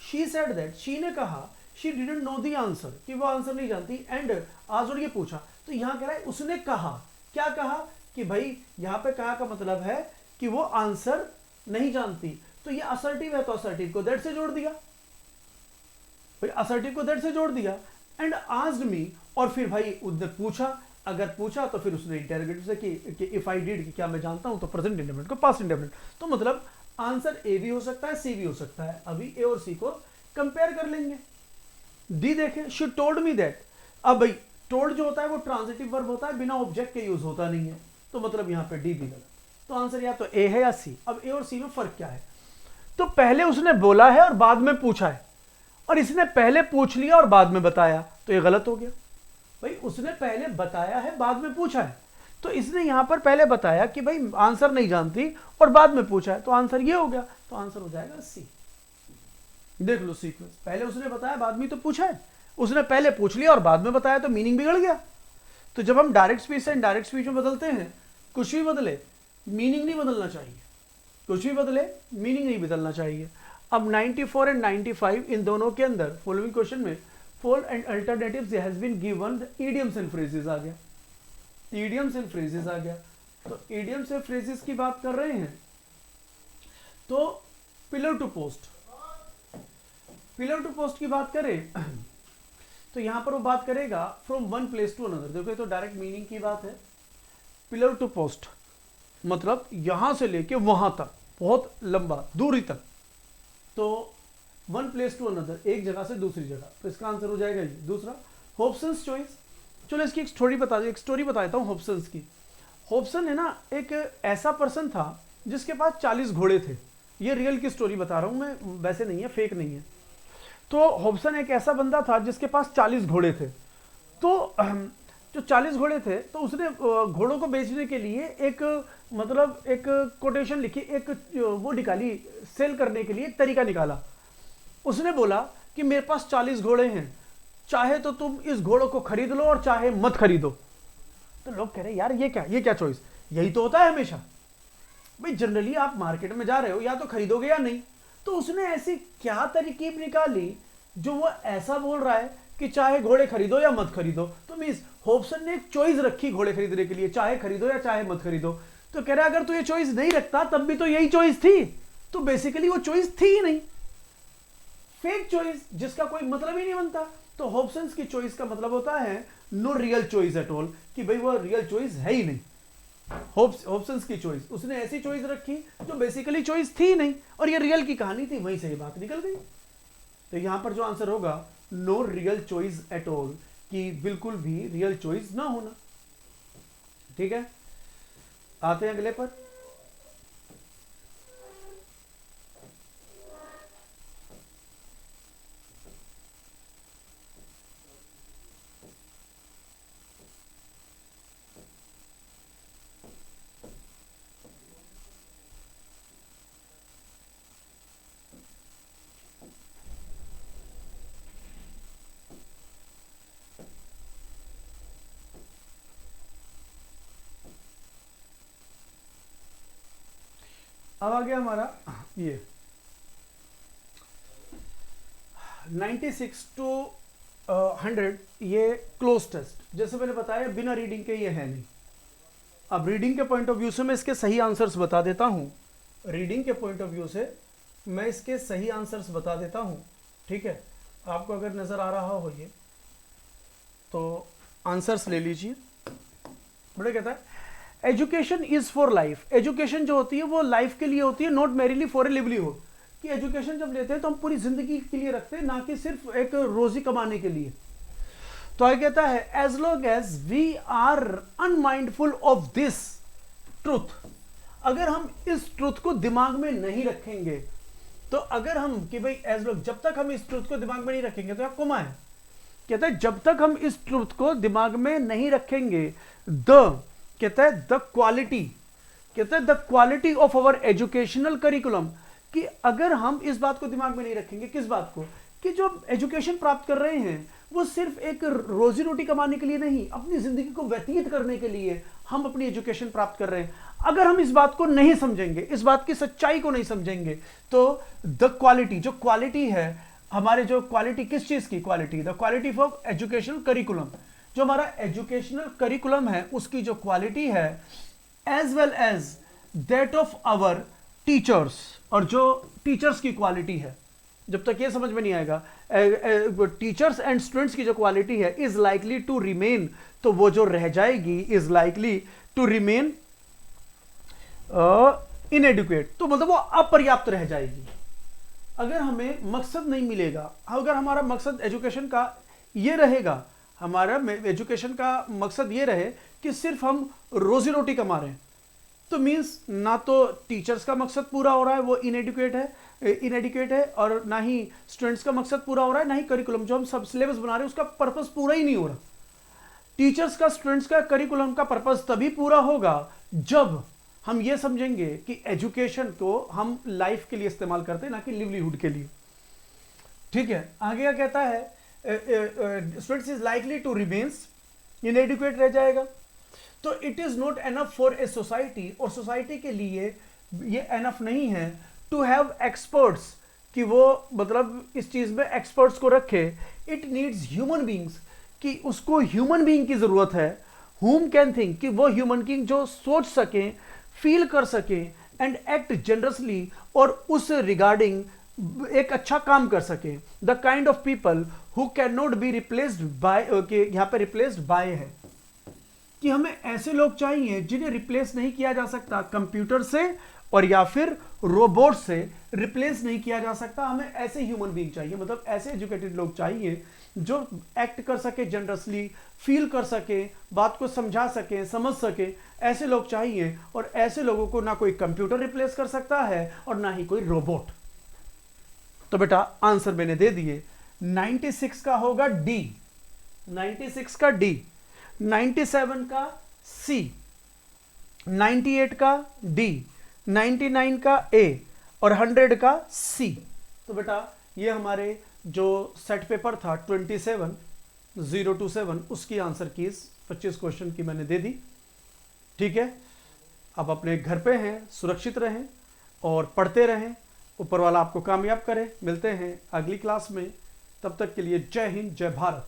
शी सेड दैट, शी ने कहा, she didn't know the answer कि वो आंसर नहीं जानती, एंड आज और ये पूछा। तो यहां कह रहा है उसने कहा, क्या कहा कि भाई यहां पे कहा का मतलब है कि वो आंसर नहीं जानती, तो ये असर्टिव है, तो असर्टिव को दैट से जोड़ दिया, भाई असर्टिव को दैट से जोड़ दिया। एंड आस्क्ड मी, और फिर भाई उसने पूछा, अगर पूछा तो फिर उसने इंटेरोगेटिव से कि इफ आई डिड कि क्या मैं जानता हूं, तो प्रेजेंट इंडेफिनिट को पास्ट इंडेफिनिट। तो मतलब आंसर ए भी हो सकता है, सी भी हो सकता है। अभी ए और सी को कंपेयर कर लेंगे। डी देखें, शी टोल्ड मी दैट, अब भाई टोल्ड जो होता है वो ट्रांजिटिव वर्ब होता है, बिना ऑब्जेक्ट के यूज होता नहीं है, तो मतलब यहाँ पे डी भी गलत। तो आंसर या तो ए है या सी। अब ए और सी में फर्क क्या है? तो पहले उसने बोला है और बाद में पूछा है, और इसने पहले पूछ लिया और बाद में बताया, तो ये गलत हो गया। भाई उसने पहले बताया है, बाद में पूछा है, तो इसने यहां पर पहले बताया कि भाई आंसर नहीं जानती और बाद में पूछा है, तो आंसर ये हो गया। तो आंसर हो जाएगा सी। देख लो सीक्वेंस, पहले उसने बताया बाद में तो पूछा है, उसने पहले पूछ लिया और बाद में बताया, तो मीनिंग बिगड़ गया। तो जब हम डायरेक्ट स्पीच से इनडायरेक्ट स्पीच में बदलते हैं, कुछ भी बदले मीनिंग नहीं बदलना चाहिए, कुछ भी बदले मीनिंग नहीं बदलना चाहिए। अब 94 एंड 95 इन दोनों के अंदर फॉलोइंग क्वेश्चन में fall and alternatives has been given the idioms and phrases आ गया, इडियम्स एंड फ्रेजेस आ गया। तो इडियम्स एंड फ्रेजेस की बात कर रहे हैं, तो pillar to post, pillar to post की बात करें तो यहां पर वो बात करेगा from one place to another. देखो ये तो डायरेक्ट मीनिंग की बात है। पिलर टू पोस्ट मतलब यहां से लेके वहां तक, बहुत लंबा दूरी तक, तो वन प्लेस टू अनदर, एक जगह से दूसरी जगह, तो इसका आंसर हो जाएगा ये। दूसरा हॉब्सन्स चॉइस। चलो इसकी एक स्टोरी बता देता हूँ हॉब्सन्स की। हॉब्सन है ना, एक ऐसा पर्सन था जिसके पास 40 घोड़े थे। ये रियल की स्टोरी बता रहा हूँ मैं, वैसे नहीं है, फेक नहीं है। तो हॉब्सन एक ऐसा बंदा था जिसके पास 40 घोड़े थे। तो जो 40 घोड़े थे, तो उसने घोड़ों को बेचने के लिए एक मतलब एक कोटेशन लिखी, एक वो निकाली, सेल करने के लिए एक तरीका निकाला। उसने बोला कि मेरे पास 40 घोड़े हैं, चाहे तो तुम इस घोड़ों को खरीद लो और चाहे मत खरीदो। तो लोग कह रहे यार ये क्या चॉइस, यही तो होता है हमेशा भाई, जनरली आप मार्केट में जा रहे हो या तो खरीदोगे या नहीं। तो उसने ऐसी क्या तरकीब निकाली जो वो ऐसा बोल रहा है कि चाहे घोड़े खरीदो या मत खरीदो। तो मींस हॉब्सन ने एक चॉइस रखी घोड़े खरीदने के लिए, चाहे खरीदो या चाहे मत खरीदो। तो कह रहा अगर तू ये चॉइस नहीं रखता तब भी तो यही चॉइस थी, तो बेसिकली वो चॉइस थी ही नहीं, फेक चॉइस जिसका कोई मतलब ही नहीं बनता। तो हॉब्सन्स की चॉइस का मतलब होता है no real choice at all, कि भाई वो रियल चॉइस है ही नहीं। हॉब्सन्स की चॉइस, उसने ऐसी चॉइस रखी जो बेसिकली चॉइस थी नहीं, और ये रियल की कहानी थी, वहीं से ये बात निकल गई। तो यहां पर जो आंसर होगा no real choice at all, कि बिल्कुल भी रियल चॉइस ना होना। ठीक है, आते हैं अगले पर। अब आ गया हमारा ये 96 to 100, ये क्लोज टेस्ट। जैसे मैंने बताया बिना रीडिंग के ये है नहीं। अब रीडिंग के पॉइंट ऑफ व्यू से मैं इसके सही आंसर्स बता देता हूँ, रीडिंग के पॉइंट ऑफ व्यू से मैं इसके सही आंसर्स बता देता हूँ। ठीक है, आपको अगर नज़र आ रहा हो ये, तो आंसर्स ले लीजिए। बड़े कहता है education is for life. Education जो होती है वो लाइफ के लिए होती है, not merrily for a livelihood. कि एजुकेशन जब लेते हैं तो हम पूरी जिंदगी के लिए रखते हैं, ना कि सिर्फ एक रोजी कमाने के लिए। तो आगे कहता है as long as we are unmindful of this truth. अगर हम इस ट्रूथ को दिमाग में नहीं रखेंगे, तो अगर हम कि भाई एज लॉन्ग, जब तक हम इस ट्रूथ को दिमाग में नहीं रखेंगे, तो आपको है कहता है जब तक हम इस ट्रूथ को दिमाग में नहीं रखेंगे, कहता है द क्वालिटी, कहता है the quality of our educational curriculum, कि अगर हम इस बात को दिमाग में नहीं रखेंगे, किस बात को, कि जो एजुकेशन प्राप्त कर रहे हैं वो सिर्फ एक रोजी रोटी कमाने के लिए नहीं, अपनी जिंदगी को व्यतीत करने के लिए हम अपनी एजुकेशन प्राप्त कर रहे हैं। अगर हम इस बात को नहीं समझेंगे, इस बात की सच्चाई को नहीं समझेंगे, तो द क्वालिटी, जो क्वालिटी है हमारे, जो क्वालिटी किस चीज की quality, the quality of educational curriculum, जो हमारा एजुकेशनल करिकुलम है उसकी जो क्वालिटी है, as well as that of our teachers, और जो टीचर्स की क्वालिटी है, जब तक ये समझ में नहीं आएगा टीचर्स एंड स्टूडेंट्स की जो क्वालिटी है, इज लाइकली टू रिमेन, तो वो जो रह जाएगी, is likely to remain inadequate, तो मतलब वो अपर्याप्त रह जाएगी। अगर हमें मकसद नहीं मिलेगा, अगर हमारा मकसद एजुकेशन का ये रहेगा, हमारा एजुकेशन का मकसद ये रहे कि सिर्फ हम रोजी रोटी कमा रहे हैं, तो मीन्स ना तो टीचर्स का मकसद पूरा हो रहा है, वो इनएडिक्वेट है, और ना ही स्टूडेंट्स का मकसद पूरा हो रहा है, ना ही करिकुलम जो हम सब सिलेबस बना रहे हैं उसका पर्पस पूरा ही नहीं हो रहा। टीचर्स का, स्टूडेंट्स का, करिकुलम का पर्पस तभी पूरा होगा जब हम ये समझेंगे कि एजुकेशन को हम लाइफ के लिए इस्तेमाल करते हैं, ना कि लिवलीहुड के लिए। ठीक है, आगे क्या कहता है, students is likely to remains inadequate रह जाएगा। तो it is not enough for a society, और सोसाइटी के लिए ये एनफ नहीं है टू हैव एक्सपर्ट्स, कि वो मतलब इस चीज में एक्सपर्ट्स को रखे। इट नीड्स ह्यूमन बींग्स, कि उसको ह्यूमन बींग की जरूरत है, whom कैन थिंक, कि वो ह्यूमन बींग जो सोच सके, फील कर सके, एंड एक्ट जनरसली, और उस रिगार्डिंग एक अच्छा काम कर सके। The kind of people who can not be replaced by, यहां पे रिप्लेस्ड बाय है कि हमें ऐसे लोग चाहिए जिन्हें रिप्लेस नहीं किया जा सकता कंप्यूटर से और या फिर रोबोट से रिप्लेस नहीं किया जा सकता। हमें ऐसे ह्यूमन बीइंग चाहिए, मतलब ऐसे एजुकेटेड लोग चाहिए जो एक्ट कर सके जनरसली, फील कर सके, बात को समझा सके, समझ सके, ऐसे लोग चाहिए। और ऐसे लोगों को ना कोई कंप्यूटर रिप्लेस कर सकता है और ना ही कोई रोबोट। तो बेटा आंसर मैंने दे दिए, 96 का होगा डी, 96 का डी, 97 का सी, 98 का डी, 99 का ए और 100 का सी। तो बेटा ये हमारे जो सेट पेपर था 27027 उसकी आंसर कीज 25 क्वेश्चन की मैंने दे दी। ठीक है, अब अपने घर पे हैं, सुरक्षित रहें और पढ़ते रहें, ऊपर वाला आपको कामयाब करे। मिलते हैं अगली क्लास में, तब तक के लिए जय हिंद, जय भारत।